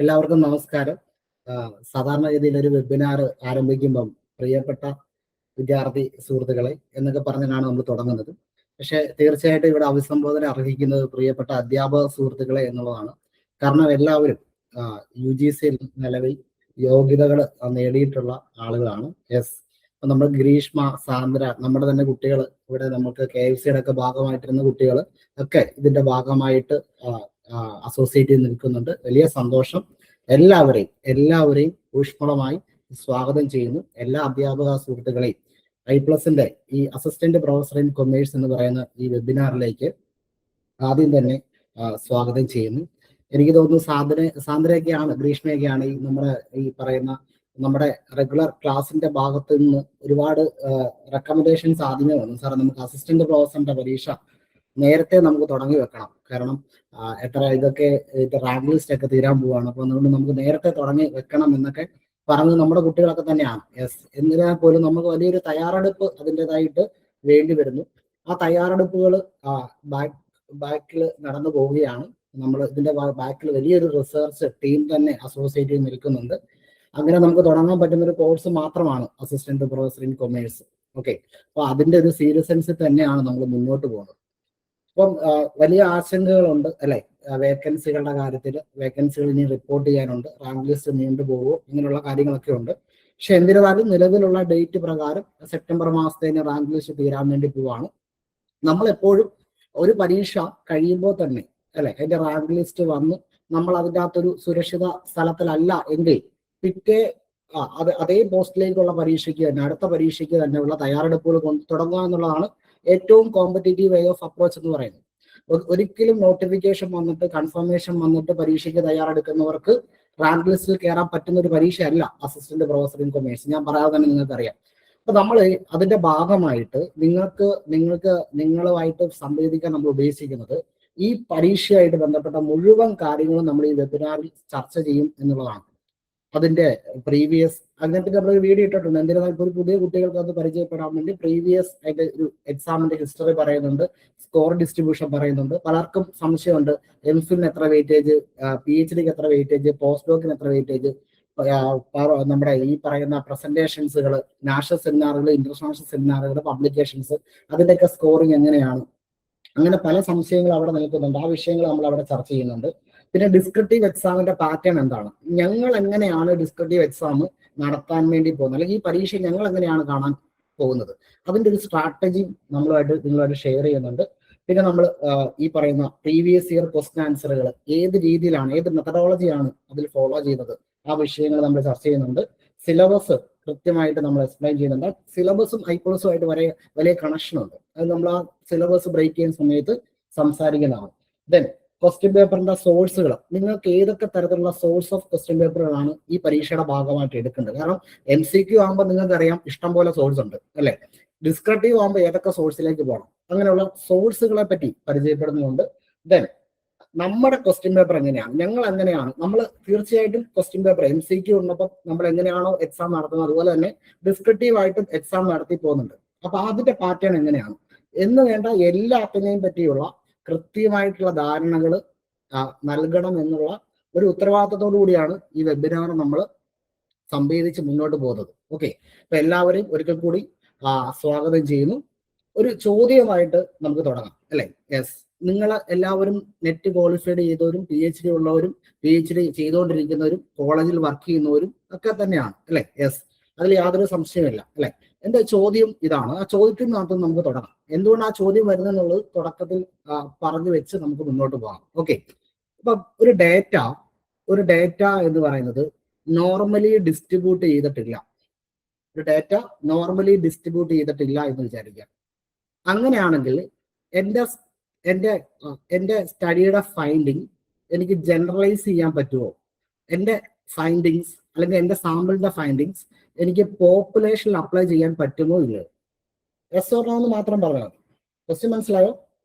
എല്ലാവർക്കും നമസ്കാരം. സാധാരണഗതിയിൽ ഒരു വെബിനാർ ആരംഭിക്കുമ്പം പ്രിയപ്പെട്ട വിദ്യാർത്ഥി സുഹൃത്തുക്കളെ എന്നൊക്കെ പറഞ്ഞാണ് നമ്മൾ തുടങ്ങുന്നത്. പക്ഷെ തീർച്ചയായിട്ടും ഇവിടെ അഭിസംബോധന അർഹിക്കുന്നത് പ്രിയപ്പെട്ട അധ്യാപക സുഹൃത്തുക്കളെ എന്നുള്ളതാണ്. കാരണം എല്ലാവരും UGC നിലവിൽ യോഗ്യതകൾ നേടിയിട്ടുള്ള ആളുകളാണ്. അപ്പൊ നമ്മൾ ഗ്രീഷ്മ, സാന്ദ്ര, നമ്മുടെ തന്നെ കുട്ടികൾ, ഇവിടെ നമുക്ക് KFCയുടെ ഒക്കെ ഭാഗമായിട്ടിരുന്ന കുട്ടികൾ ഒക്കെ ഇതിന്റെ ഭാഗമായിട്ട് അസോസിയേറ്റ് ചെയ്ത് നിൽക്കുന്നുണ്ട്. വലിയ സന്തോഷം. എല്ലാവരെയും ഊഷ്മളമായി സ്വാഗതം ചെയ്യുന്നു. എല്ലാ അധ്യാപക സുഹൃത്തുക്കളെയും I+ന്റെ ഈ അസിസ്റ്റന്റ് പ്രൊഫസർ ഇൻ കൊമേഴ്സ് എന്ന് പറയുന്ന ഈ വെബിനാറിലേക്ക് ആദ്യം തന്നെ സ്വാഗതം ചെയ്യുന്നു. എനിക്ക് തോന്നുന്നു സാന്ദ്രയൊക്കെയാണ്, ഗ്രീഷ്മയൊക്കെയാണ് ഈ പറയുന്ന നമ്മുടെ റെഗുലർ ക്ലാസിന്റെ ഭാഗത്ത് നിന്ന് ഒരുപാട് റെക്കമെൻഡേഷൻസ് ആദ്യമേ വന്നു. സാറേ, നമുക്ക് അസിസ്റ്റന്റ് പ്രൊഫസറിന്റെ പരീക്ഷ നേരത്തെ നമുക്ക് തുടങ്ങി വെക്കണം. കാരണം ഇതൊക്കെ റാങ്ക് ലിസ്റ്റ് ഒക്കെ തീരാൻ പോവാണ്. അപ്പൊ അതുകൊണ്ട് നമുക്ക് നേരത്തെ തുടങ്ങി വെക്കണം എന്നൊക്കെ പറഞ്ഞ് നമ്മുടെ കുട്ടികളൊക്കെ തന്നെയാണ്. എന്നിരുന്നാൽ പോലും നമുക്ക് വലിയൊരു തയ്യാറെടുപ്പ് അതിൻ്റെതായിട്ട് വേണ്ടി വരുന്നു. ആ തയ്യാറെടുപ്പുകൾ ബാക്കിൽ നടന്നു പോവുകയാണ്. നമ്മൾ ഇതിന്റെ ബാക്കിൽ വലിയൊരു റിസർച്ച് ടീം തന്നെ അസോസിയേറ്റ് ചെയ്ത് നിൽക്കുന്നുണ്ട്. അങ്ങനെ നമുക്ക് തുടങ്ങാൻ പറ്റുന്ന ഒരു കോഴ്സ് മാത്രമാണ് assistant professor in commerce. Okay, അപ്പൊ അതിന്റെ ഒരു സീരിയസ്നെസ്സിൽ തന്നെയാണ് നമ്മൾ മുന്നോട്ട് പോകുന്നത്. അപ്പം വലിയ ആശങ്കകളുണ്ട് അല്ലെ, വേക്കൻസികളുടെ കാര്യത്തിൽ. വേക്കൻസികൾ ഇനി റിപ്പോർട്ട് ചെയ്യാനുണ്ട്, റാങ്ക് ലിസ്റ്റ് നീണ്ടു പോകുമോ, ഇങ്ങനെയുള്ള കാര്യങ്ങളൊക്കെ ഉണ്ട്. പക്ഷെ എന്നിരുന്നാലും നിലവിലുള്ള ഡേറ്റ് പ്രകാരം സെപ്റ്റംബർ മാസത്തേന് റാങ്ക് ലിസ്റ്റ് തീരാൻ വേണ്ടി പോവാണ്. നമ്മളെപ്പോഴും ഒരു പരീക്ഷ കഴിയുമ്പോൾ തന്നെ അല്ലെ അതിന്റെ റാങ്ക് ലിസ്റ്റ് വന്ന് നമ്മൾ അതിൻ്റെ അകത്തൊരു സുരക്ഷിത സ്ഥലത്തിലല്ല എങ്കിൽ പിറ്റേ അതേ പോസ്റ്റിലേക്കുള്ള പരീക്ഷയ്ക്ക് തന്നെ, അടുത്ത പരീക്ഷയ്ക്ക് തന്നെയുള്ള തയ്യാറെടുപ്പുകൾ തുടങ്ങുക എന്നുള്ളതാണ് ഏറ്റവും കോമ്പറ്റേറ്റീവ് വേ ഓഫ് അപ്രോച്ച് എന്ന് പറയുന്നത്. ഒരിക്കലും നോട്ടിഫിക്കേഷൻ വന്നിട്ട്, കൺഫർമേഷൻ വന്നിട്ട് പരീക്ഷയ്ക്ക് തയ്യാറെടുക്കുന്നവർക്ക് റാങ്ക് ലിസ്റ്റിൽ കയറാൻ പറ്റുന്ന ഒരു പരീക്ഷയല്ല അസിസ്റ്റന്റ് പ്രൊഫസർ ഇൻ കൊമേഴ്സ്. ഞാൻ പറയാതെ തന്നെ നിങ്ങൾക്കറിയാം. അപ്പൊ നമ്മൾ അതിന്റെ ഭാഗമായിട്ട് നിങ്ങളുമായിട്ട് സംവേദിക്കാൻ നമ്മൾ ഉദ്ദേശിക്കുന്നത് ഈ പരീക്ഷയായിട്ട് ബന്ധപ്പെട്ട മുഴുവൻ കാര്യങ്ങളും നമ്മൾ ഈ വെബിനാറിൽ ചർച്ച ചെയ്യും എന്നുള്ളതാണ്. അതിന്റെ പ്രീവിയസ് അതിനെപ്പറ്റി നമ്മൾ വീഡിയോ ഇട്ടിട്ടുണ്ട്. എന്തിനാണ് ഇപ്പോൾ പുതിയ കുട്ടികൾക്ക് അത് പരിചയപ്പെടാൻ വേണ്ടി പ്രീവിയസ് അതിന്റെ ഒരു എക്സാമിന്റെ ഹിസ്റ്ററി പറയുന്നുണ്ട്, സ്കോർ ഡിസ്ട്രിബ്യൂഷൻ പറയുന്നുണ്ട്. പലർക്കും സംശയമുണ്ട്, MPhilന് എത്ര വെയിറ്റേജ്, PhDക്ക് എത്ര വെയിറ്റേജ്, പോസ്റ്റ് ഡോക്കിന് എത്ര വെയിറ്റേജ്, നമ്മുടെ ഈ പറയുന്ന പ്രസന്റേഷൻസുകൾ, നാഷണൽ സെമിനാറുകൾ, ഇന്റർനാഷണൽ സെമിനാറുകൾ, പബ്ലിക്കേഷൻസ്, അതിന്റെയൊക്കെ സ്കോറിങ് എങ്ങനെയാണ്, അങ്ങനെ പല സംശയങ്ങൾ അവിടെ നിൽക്കുന്നുണ്ട്. ആ വിഷയങ്ങൾ നമ്മൾ അവിടെ ചർച്ച ചെയ്യുന്നുണ്ട്. പിന്നെ ഡിസ്ക്രിപ്റ്റീവ് എക്സാമിന്റെ പാറ്റേൺ എന്താണ്, ഞങ്ങൾ എങ്ങനെയാണ് ഡിസ്ക്രിപ്റ്റീവ് എക്സാം നടത്താൻ വേണ്ടി പോകുന്നത്, അല്ലെങ്കിൽ ഈ പരീക്ഷ ഞങ്ങൾ എങ്ങനെയാണ് കാണാൻ പോകുന്നത്, അതിന്റെ ഒരു സ്ട്രാറ്റജി നിങ്ങളുമായിട്ട് ഷെയർ ചെയ്യുന്നുണ്ട്. പിന്നെ നമ്മൾ ഈ പറയുന്ന പ്രീവിയസ് ഇയർ ക്വസ്റ്റ്യൻ ആൻസറുകൾ ഏത് രീതിയിലാണ്, ഏത് മെത്തഡോളജിയാണ് അതിൽ ഫോളോ ചെയ്യുന്നത്, ആ വിഷയങ്ങൾ നമ്മൾ ചർച്ച ചെയ്യുന്നുണ്ട്. സിലബസ് കൃത്യമായിട്ട് നമ്മൾ എക്സ്പ്ലെയിൻ ചെയ്യുന്നുണ്ട്. സിലബസും I+ഉമായിട്ട് വലിയ കണക്ഷൻ ഉണ്ട്. അത് നമ്മൾ ആ സിലബസ് ബ്രേക്ക് ചെയ്യുന്ന സമയത്ത് സംസാരിക്കുന്നതാണ്. ദെൻ ക്വസ്റ്റ്യൻ പേപ്പറിന്റെ സോഴ്സുകൾ, നിങ്ങൾക്ക് ഏതൊക്കെ തരത്തിലുള്ള സോഴ്സ് ഓഫ് ക്വസ്റ്റ്യൻ പേപ്പറുകളാണ് ഈ പരീക്ഷയുടെ ഭാഗമായിട്ട് എടുക്കേണ്ടത്. കാരണം MCQ ആകുമ്പോൾ നിങ്ങൾക്കറിയാം ഇഷ്ടം പോലെ സോഴ്സ് ഉണ്ട് അല്ലെ. ഡിസ്ക്രിപ്റ്റീവ് ആകുമ്പോൾ ഏതൊക്കെ സോഴ്സിലേക്ക് പോകണം, അങ്ങനെയുള്ള സോഴ്സുകളെ പറ്റി പരിചയപ്പെടുന്നുണ്ട്. ദെൻ നമ്മുടെ ക്വസ്റ്റ്യൻ പേപ്പർ എങ്ങനെയാണ്, ഞങ്ങൾ എങ്ങനെയാണ്, നമ്മൾ തീർച്ചയായിട്ടും ക്വസ്റ്റ്യൻ പേപ്പർ MCQ ഉള്ളപ്പോൾ നമ്മൾ എങ്ങനെയാണോ എക്സാം നടത്തുന്നത് അതുപോലെ തന്നെ ഡിസ്ക്രിപ്റ്റീവ് ആയിട്ടും എക്സാം നടത്തി പോകുന്നുണ്ട്. അപ്പൊ അതിന്റെ പാറ്റേൺ എങ്ങനെയാണ് എന്ന് വേണ്ട എല്ലാത്തിനെയും പറ്റിയുള്ള കൃത്യമായിട്ടുള്ള ധാരണകൾ നൽകണം എന്നുള്ള ഒരു ഉത്തരവാദിത്തത്തോടു കൂടിയാണ് ഈ വെബിനാർ നമ്മൾ സംവേദിച്ച് മുന്നോട്ട് പോകുന്നത്. ഓക്കെ, അപ്പൊ എല്ലാവരെയും ഒരിക്കൽ കൂടി സ്വാഗതം ചെയ്യുന്നു. ഒരു ചോദ്യമായിട്ട് നമുക്ക് തുടങ്ങാം അല്ലെ. നിങ്ങൾ എല്ലാവരും നെറ്റ് ക്വാളിഫൈഡ് ചെയ്തവരും PhD ഉള്ളവരും PhD ചെയ്തുകൊണ്ടിരിക്കുന്നവരും കോളേജിൽ വർക്ക് ചെയ്യുന്നവരും ഒക്കെ തന്നെയാണ് അല്ലെ. അതിൽ യാതൊരു സംശയമില്ല അല്ലെ. എന്റെ ചോദ്യം ഇതാണ്. ആ ചോദ്യത്തിനകത്ത് നമുക്ക് തുടങ്ങാം. എന്തുകൊണ്ട് ആ ചോദ്യം വരുന്നെന്നുള്ളത് തുടക്കത്തിൽ പറഞ്ഞു വെച്ച് നമുക്ക് മുന്നോട്ട് പോകാം. ഓക്കെ, അപ്പൊ ഒരു ഡേറ്റ എന്ന് പറയുന്നത് നോർമലി ഡിസ്ട്രിബ്യൂട്ട് ചെയ്തിട്ടില്ല. ഒരു ഡേറ്റ നോർമലി ഡിസ്ട്രിബ്യൂട്ട് ചെയ്തിട്ടില്ല എന്ന് വിചാരിക്കാം. അങ്ങനെയാണെങ്കിൽ എൻ്റെ സ്റ്റഡിയുടെ ഫൈൻഡിങ് എനിക്ക് ജനറലൈസ് ചെയ്യാൻ പറ്റുമോ? എൻ്റെ ഫൈൻഡിങ്സ് അല്ലെങ്കിൽ എൻ്റെ സാമ്പിളിന്റെ ഫൈൻഡിങ്സ് എനിക്ക് പോപ്പുലേഷനിൽ അപ്ലൈ ചെയ്യാൻ പറ്റുമോ ഇല്ലയോ? യെസ് ഓർ നോ എന്ന് മാത്രം പറഞ്ഞാൽ മതി. ക്വസ്റ്റ്യൻ മനസ്സിലായോ?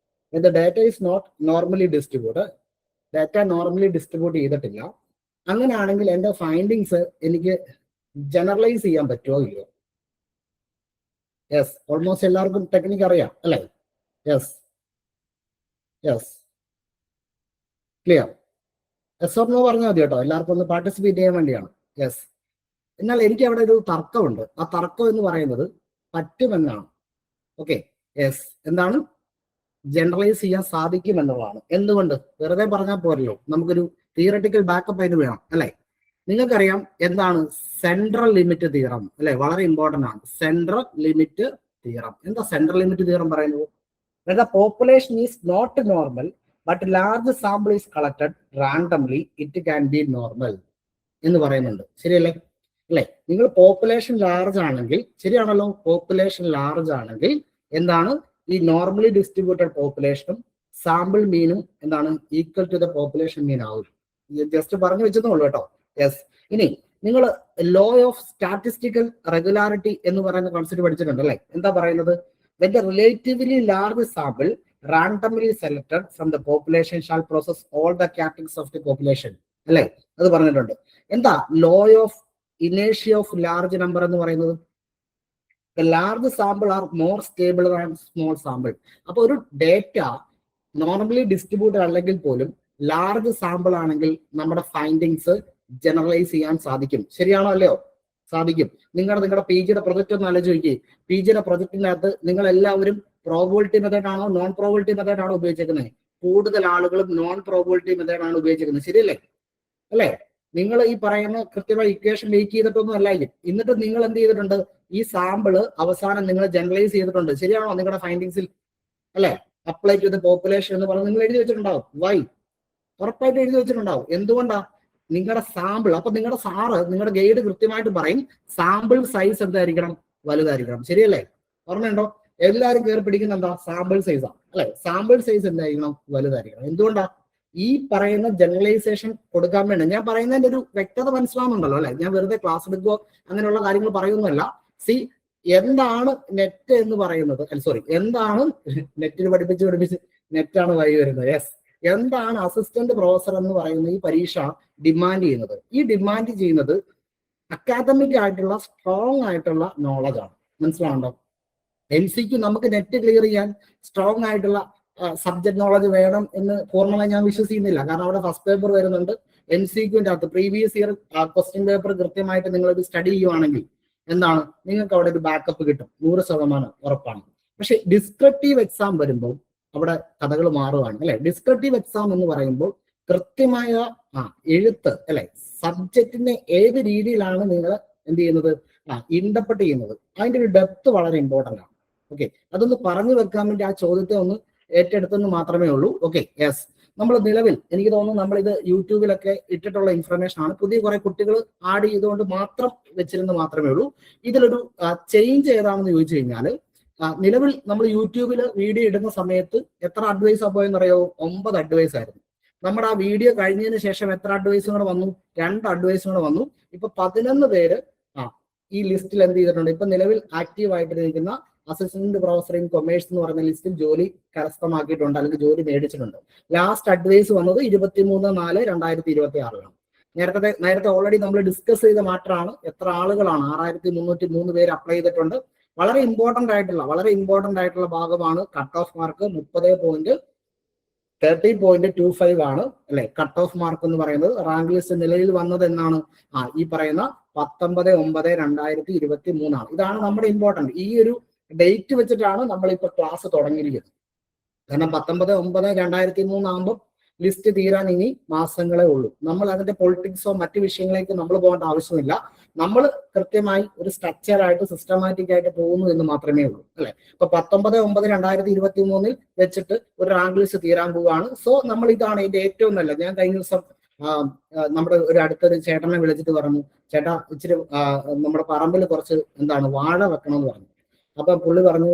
The data is not normally distribute, data normally distribute ചെയ്തിട്ടില്ല. അങ്ങനെയാണെങ്കിൽ എൻ്റെ ഫൈൻഡിങ്സ് എനിക്ക് ജനറലൈസ് ചെയ്യാൻ പറ്റുമോ ഇല്ലയോ? യെസ്, ഓൾമോസ്റ്റ് എല്ലാവർക്കും ടെക്നിക്ക് അറിയാം അല്ലേ? Yes, clear. Yes or no പറഞ്ഞാൽ മതി കേട്ടോ, എല്ലാവർക്കും ഒന്ന് പാർട്ടിസിപ്പേറ്റ് ചെയ്യാൻ വേണ്ടിയാണ്. യെസ്. എന്നാൽ എനിക്ക് അവിടെ ഒരു തർക്കമുണ്ട്. ആ തർക്കം എന്ന് പറയുന്നത് പറ്റുമെന്നാണ്. Okay, yes. എന്താണ്? ജനറലൈസ് ചെയ്യാൻ സാധിക്കും എന്നുള്ളതാണ്. എന്തുകൊണ്ട്? വെറുതെ പറഞ്ഞാൽ പോരല്ലോ, നമുക്കൊരു തിയററ്റിക്കൽ ബാക്കപ്പ് അതിന് വേണം അല്ലെ? നിങ്ങൾക്കറിയാം എന്താണ് സെൻട്രൽ ലിമിറ്റ് തിയറം അല്ലെ? വളരെ ഇമ്പോർട്ടന്റ് ആണ് സെൻട്രൽ ലിമിറ്റ് തിയറം. എന്താ സെൻട്രൽ ലിമിറ്റ് തിയറം പറയുന്നത്? When the population is not normal but large sample is collected randomly, it can be normal എന്ന് പറയുന്നുണ്ട്. ശരിയല്ലേ? അല്ലെ? നിങ്ങൾ പോപ്പുലേഷൻ ലാർജ് ആണെങ്കിൽ, ശരിയാണല്ലോ, പോപ്പുലേഷൻ ലാർജ് ആണെങ്കിൽ എന്താണ് ഈ നോർമലി ഡിസ്ട്രിബ്യൂട്ടഡ് പോപ്പുലേഷനും സാമ്പിൾ മീനും എന്താണ് ഈക്വൽ ടു ദ പോപ്പുലേഷൻ മീൻ ആവും. ജസ്റ്റ് പറഞ്ഞു വെച്ചെന്നുള്ളൂ കേട്ടോ. യെസ്. ഇനി നിങ്ങൾ ലോ ഓഫ് സ്റ്റാറ്റിസ്റ്റിക്കൽ റെഗുലാരിറ്റി എന്ന് പറയുന്ന കോൺസെപ്റ്റ് പഠിച്ചിട്ടുണ്ട് അല്ലെ? എന്താ പറയുന്നത്? When the relatively large sample randomly selected from the population shall process all the characteristics of the population. അല്ലെ? അത് പറഞ്ഞിട്ടുണ്ട്. എന്താ ലോ ഓഫ് ഇനേഷ്യ ഓഫ് ലാർജ് നമ്പർ എന്ന് പറയുന്നത്? The large sample are more stable than small sample. അപ്പൊ ഒരു data normally distributed അല്ലെങ്കിൽ പോലും ലാർജ് സാമ്പിൾ ആണെങ്കിൽ നമ്മുടെ ഫൈൻഡിങ്സ് ജനറലൈസ് ചെയ്യാൻ സാധിക്കും. ശരിയാണോ അല്ലയോ? സാധിക്കും. നിങ്ങളുടെ പി ജിയുടെ പ്രൊജക്ട് ഒന്ന് ആലോചിച്ച് നോക്കി. പി ജിയുടെ പ്രൊജക്ടിനകത്ത് നിങ്ങൾ എല്ലാവരും പ്രോബിലിറ്റി മെത്തേഡ് ആണോ നോൺ പ്രോബിലിറ്റി മെത്തേഡ് ആണോ ഉപയോഗിച്ചിരിക്കുന്നത്? കൂടുതൽ ആളുകളും നോൺ പ്രോബിലിറ്റി മെത്തേഡ് ആണ് ഉപയോഗിച്ചിരിക്കുന്നത്. ശരിയല്ലേ? അല്ലെ? നിങ്ങൾ ഈ പറയുന്ന കൃത്യമായി ഇക്വേഷൻ മേക്ക് ചെയ്തിട്ടൊന്നും അല്ലായിരിക്കും. എന്നിട്ട് നിങ്ങൾ എന്ത് ചെയ്തിട്ടുണ്ട്? ഈ സാമ്പിള് അവസാനം നിങ്ങൾ ജനറലൈസ് ചെയ്തിട്ടുണ്ട്. ശരിയാണോ? നിങ്ങളുടെ ഫൈൻഡിങ്സിൽ അല്ലെ? അപ്ലൈ ടു ദ പോപ്പുലേഷൻ എന്ന് പറഞ്ഞ് നിങ്ങൾ എഴുതി വെച്ചിട്ടുണ്ടാവും. വൈ? ഉറപ്പായിട്ട് എഴുതി വെച്ചിട്ടുണ്ടാവും. എന്തുകൊണ്ടാ? നിങ്ങളുടെ സാമ്പിൾ, അപ്പൊ നിങ്ങളുടെ സാറ്, നിങ്ങളുടെ ഗൈഡ് കൃത്യമായിട്ട് പറയും സാമ്പിൾ സൈസ് എന്തായിരിക്കണം? വലുതായിരിക്കണം. ശരിയല്ലേ? ഓർമ്മയുണ്ടോ? എല്ലാവരും കയറി പിടിക്കുന്ന എന്താ? സാമ്പിൾ സൈസാ അല്ലെ? സാമ്പിൾ സൈസ് എന്തായിരിക്കണം? വലുതായിരിക്കണം. എന്തുകൊണ്ടാ? ഈ പറയുന്ന ജനറലൈസേഷൻ കൊടുക്കാൻ വേണ്ടി. ഞാൻ പറയുന്നതിന്റെ ഒരു വ്യക്തത മനസ്സിലാവുന്നുണ്ടല്ലോ അല്ലെ? ഞാൻ വെറുതെ ക്ലാസ് എടുക്കുകയോ അങ്ങനെയുള്ള കാര്യങ്ങൾ പറയുന്നതല്ല. സി, എന്താണ് നെറ്റ് എന്ന് പറയുന്നത്? സോറി, എന്താണ് നെറ്റിന് പഠിപ്പിച്ച് നെറ്റാണ് വഴി വരുന്നത്. യെസ്. എന്താണ് അസിസ്റ്റന്റ് പ്രൊഫസർ എന്ന് പറയുന്ന ഈ പരീക്ഷ ഡിമാൻഡ് ചെയ്യുന്നത്? ഈ ഡിമാൻഡ് ചെയ്യുന്നത് അക്കാദമിക് ആയിട്ടുള്ള സ്ട്രോങ് ആയിട്ടുള്ള നോളജ് ആണ്. മനസ്സിലാവുണ്ടോ? MCQ നമുക്ക് നെറ്റ് ക്ലിയർ ചെയ്യാൻ സ്ട്രോങ് ആയിട്ടുള്ള സബ്ജക്ട് നോളജ് വേണം എന്ന് പൂർണ്ണമായി ഞാൻ വിശ്വസിക്കുന്നില്ല. കാരണം അവിടെ ഫസ്റ്റ് പേപ്പർ വരുന്നുണ്ട്. MCQന്റെ അകത്ത് പ്രീവിയസ് ഇയർ ക്വസ്റ്റ്യൻ പേപ്പർ കൃത്യമായിട്ട് നിങ്ങളത് സ്റ്റഡി ചെയ്യുവാണെങ്കിൽ എന്താണ് നിങ്ങൾക്ക് അവിടെ ഒരു ബാക്കപ്പ് കിട്ടും. 100% ഉറപ്പാണ്. പക്ഷെ ഡിസ്ക്രിപ്റ്റീവ് എക്സാം വരുമ്പോൾ അവിടെ കഥകൾ മാറുകയാണ് അല്ലെ? ഡിസ്ക്രിപ്റ്റീവ് എക്സാം എന്ന് പറയുമ്പോൾ കൃത്യമായ എഴുത്ത് അല്ലെ? സബ്ജക്റ്റിനെ ഏത് രീതിയിലാണ് നിങ്ങൾ എന്ത് ചെയ്യുന്നത്? ഇന്റർപ്രറ്റ് ചെയ്യുന്നത്. അതിന്റെ ഒരു ഡെപ്ത് വളരെ ഇമ്പോർട്ടന്റ് ആണ്. ഓക്കെ, അതൊന്ന് പറഞ്ഞു വെക്കാൻ വേണ്ടി ആ ചോദ്യത്തെ ഒന്ന് ഏറ്റെടുത്തെന്ന് മാത്രമേ ഉള്ളൂ. Okay, yes. നമ്മൾ നിലവിൽ എനിക്ക് തോന്നുന്നു നമ്മൾ ഇത് യൂട്യൂബിലൊക്കെ ഇട്ടിട്ടുള്ള ഇൻഫർമേഷൻ ആണ്. പുതിയ കുറെ കുട്ടികൾ ആഡ് ചെയ്തുകൊണ്ട് മാത്രം വെച്ചിരുന്ന് മാത്രമേ ഉള്ളൂ. ഇതിലൊരു ചേഞ്ച് ഏതാണെന്ന് ചോദിച്ചു കഴിഞ്ഞാൽ, നിലവിൽ നമ്മൾ യൂട്യൂബിൽ വീഡിയോ ഇടുന്ന സമയത്ത് എത്ര അഡ്വൈസ് പോയെന്നറിയോ? 9 അഡ്വൈസ് ആയിരുന്നു. നമ്മുടെ ആ വീഡിയോ കഴിഞ്ഞതിന് ശേഷം എത്ര അഡ്വൈസും കൂടെ വന്നു? 2 അഡ്വൈസും കൂടെ വന്നു. ഇപ്പൊ 11 പേര് ഈ ലിസ്റ്റിൽ എന്ത് ചെയ്തിട്ടുണ്ട്? ഇപ്പൊ നിലവിൽ ആക്റ്റീവ് ആയിട്ടിരിക്കുന്ന അസിസ്റ്റന്റ് പ്രൊഫസർ ഇൻ കൊമേഴ്സ് എന്ന് പറയുന്ന ലിസ്റ്റിൽ ജോലി കരസ്ഥമാക്കിയിട്ടുണ്ട്, അല്ലെങ്കിൽ ജോലി മേടിച്ചിട്ടുണ്ട്. ലാസ്റ്റ് അഡ്വൈസ് വന്നത് 23/4/2026 നേരത്തെ ഓൾറെഡി നമ്മൾ ഡിസ്കസ് ചെയ്ത മാറ്ററാണ്. എത്ര ആളുകളാണ്? 6303 പേര് അപ്ലൈ ചെയ്തിട്ടുണ്ട്. വളരെ ഇമ്പോർട്ടന്റ് ആയിട്ടുള്ള ഭാഗമാണ് കട്ട് ഓഫ് മാർക്ക്. 30.25 ആണ് അല്ലെ കട്ട് ഓഫ് മാർക്ക് എന്ന് പറയുന്നത്. റാങ്ക് ലിസ്റ്റ് നിലയിൽ വന്നത് എന്നാണ്? ഈ പറയുന്ന 19/9/2023 ആണ്. ഇതാണ് നമ്മുടെ ഇമ്പോർട്ടന്റ്. ഈ ഒരു ഡേറ്റ് വെച്ചിട്ടാണ് നമ്മളിപ്പോ ക്ലാസ് തുടങ്ങിയിരിക്കുന്നത്. കാരണം 19/9/2023 ആകുമ്പോൾ ലിസ്റ്റ് തീരാൻ ഇനി മാസങ്ങളെ ഉള്ളൂ. നമ്മൾ അതിന്റെ പൊളിറ്റിക്സോ മറ്റു വിഷയങ്ങളിലേക്ക് നമ്മൾ പോകേണ്ട ആവശ്യമില്ല. നമ്മൾ കൃത്യമായി ഒരു സ്ട്രക്ചറായിട്ട് സിസ്റ്റമാറ്റിക് ആയിട്ട് പോകുന്നു എന്ന് മാത്രമേ ഉള്ളൂ അല്ലെ? ഇപ്പൊ 19/9/2023 വെച്ചിട്ട് ഒരു റാങ്ക് ലിസ്റ്റ് തീരാൻ പോവുകയാണ്. സോ നമ്മൾ ഇതാണ് ഇതിന്റെ ഏറ്റവും നല്ല. ഞാൻ കഴിഞ്ഞ ദിവസം നമ്മുടെ ഒരു അടുത്തൊരു ചേട്ടനെ വിളിച്ചിട്ട് പറഞ്ഞു, ചേട്ടാ ഇച്ചിരി നമ്മുടെ പറമ്പിൽ കുറച്ച് വാഴ വെക്കണം എന്ന് പറഞ്ഞു. അപ്പൊ പുള്ളി പറഞ്ഞു,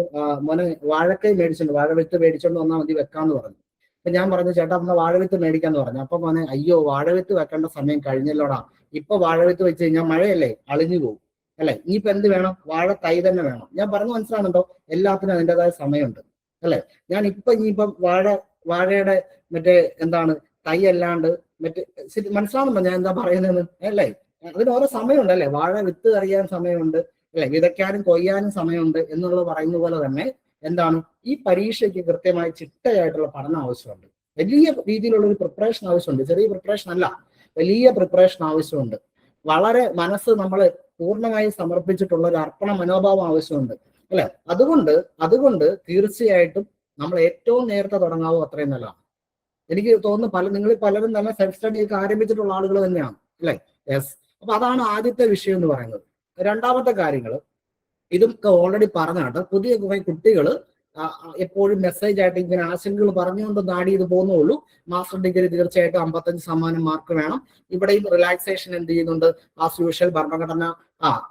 മോനെ വാഴക്കൈ മേടിച്ചിട്ടുണ്ട്, വാഴ വിത്ത് മേടിച്ചോണ്ട് വന്നാൽ മതി വെക്കാന്ന് പറഞ്ഞു. അപ്പൊ ഞാൻ പറഞ്ഞു, ചേട്ടാ എന്നാ വാഴവിത്ത് മേടിക്കാന്ന് പറഞ്ഞു. അപ്പൊ മോനെ, അയ്യോ വാഴവിത്ത് വെക്കേണ്ട സമയം കഴിഞ്ഞല്ലോടാ, ഇപ്പൊ വാഴവിത്ത് വെച്ച് കഴിഞ്ഞാൽ മഴയല്ലേ, അളിഞ്ഞു പോകും അല്ലെ? ഇനിയിപ്പോ എന്ത് വേണം? വാഴ തൈ തന്നെ വേണം. ഞാൻ പറഞ്ഞു മനസ്സിലാകുന്നുണ്ടോ? എല്ലാത്തിനും അതിൻ്റെതായ സമയമുണ്ട് അല്ലെ? ഞാൻ ഇനിയിപ്പം വാഴയുടെ മറ്റേ തൈ അല്ലാണ്ട് മറ്റേ മനസ്സിലാവുന്നുണ്ടോ ഞാൻ എന്താ പറയുന്നത് അല്ലേ? അതിന് ഓരോ സമയമുണ്ട് അല്ലെ? വാഴ വിത്ത് അറിയാൻ സമയമുണ്ട് അല്ലെ? വിതയ്ക്കാനും കൊയ്യാനും സമയമുണ്ട് എന്നുള്ളത് പറയുന്ന പോലെ തന്നെ ഈ പരീക്ഷയ്ക്ക് കൃത്യമായി ചിട്ടയായിട്ടുള്ള പഠനം ആവശ്യമുണ്ട്. വലിയ രീതിയിലുള്ള ഒരു പ്രിപ്പറേഷൻ ആവശ്യമുണ്ട്. ചെറിയ പ്രിപ്പറേഷൻ അല്ല, വലിയ പ്രിപ്പറേഷൻ ആവശ്യമുണ്ട്. വളരെ മനസ്സ് നമ്മൾ പൂർണ്ണമായി സമർപ്പിച്ചിട്ടുള്ള ഒരു അർപ്പണ മനോഭാവം ആവശ്യമുണ്ട്, അല്ലെ? അതുകൊണ്ട് തീർച്ചയായിട്ടും നമ്മൾ ഏറ്റവും നേരത്തെ തുടങ്ങാവോ അത്രയും നല്ലതാണ്. എനിക്ക് തോന്നുന്നു നിങ്ങളിൽ പലരും തന്നെ സെൽഫ് സ്റ്റഡി ഒക്കെ ആരംഭിച്ചിട്ടുള്ള ആളുകൾ തന്നെയാണ്, അല്ലെ? യെസ്. അപ്പൊ അതാണ് ആദ്യത്തെ വിഷയം എന്ന് പറയുന്നത്. രണ്ടാമത്തെ കാര്യങ്ങൾ ഇതൊക്കെ ഓൾറെഡി പറഞ്ഞാട്ട് പുതിയ കുറെ കുട്ടികൾ എപ്പോഴും മെസ്സേജ് ആയിട്ട് ഇങ്ങനെ ആശങ്കകൾ പറഞ്ഞുകൊണ്ട് നാടി ഇത് പോകുന്നുള്ളൂ. മാസ്റ്റർ ഡിഗ്രി തീർച്ചയായിട്ടും 55% മാർക്ക് വേണം. ഇവിടെയും റിലാക്സേഷൻ എന്ത് ചെയ്യുന്നുണ്ട്? ആസ് യൂഷ്വൽ ഭരണഘടന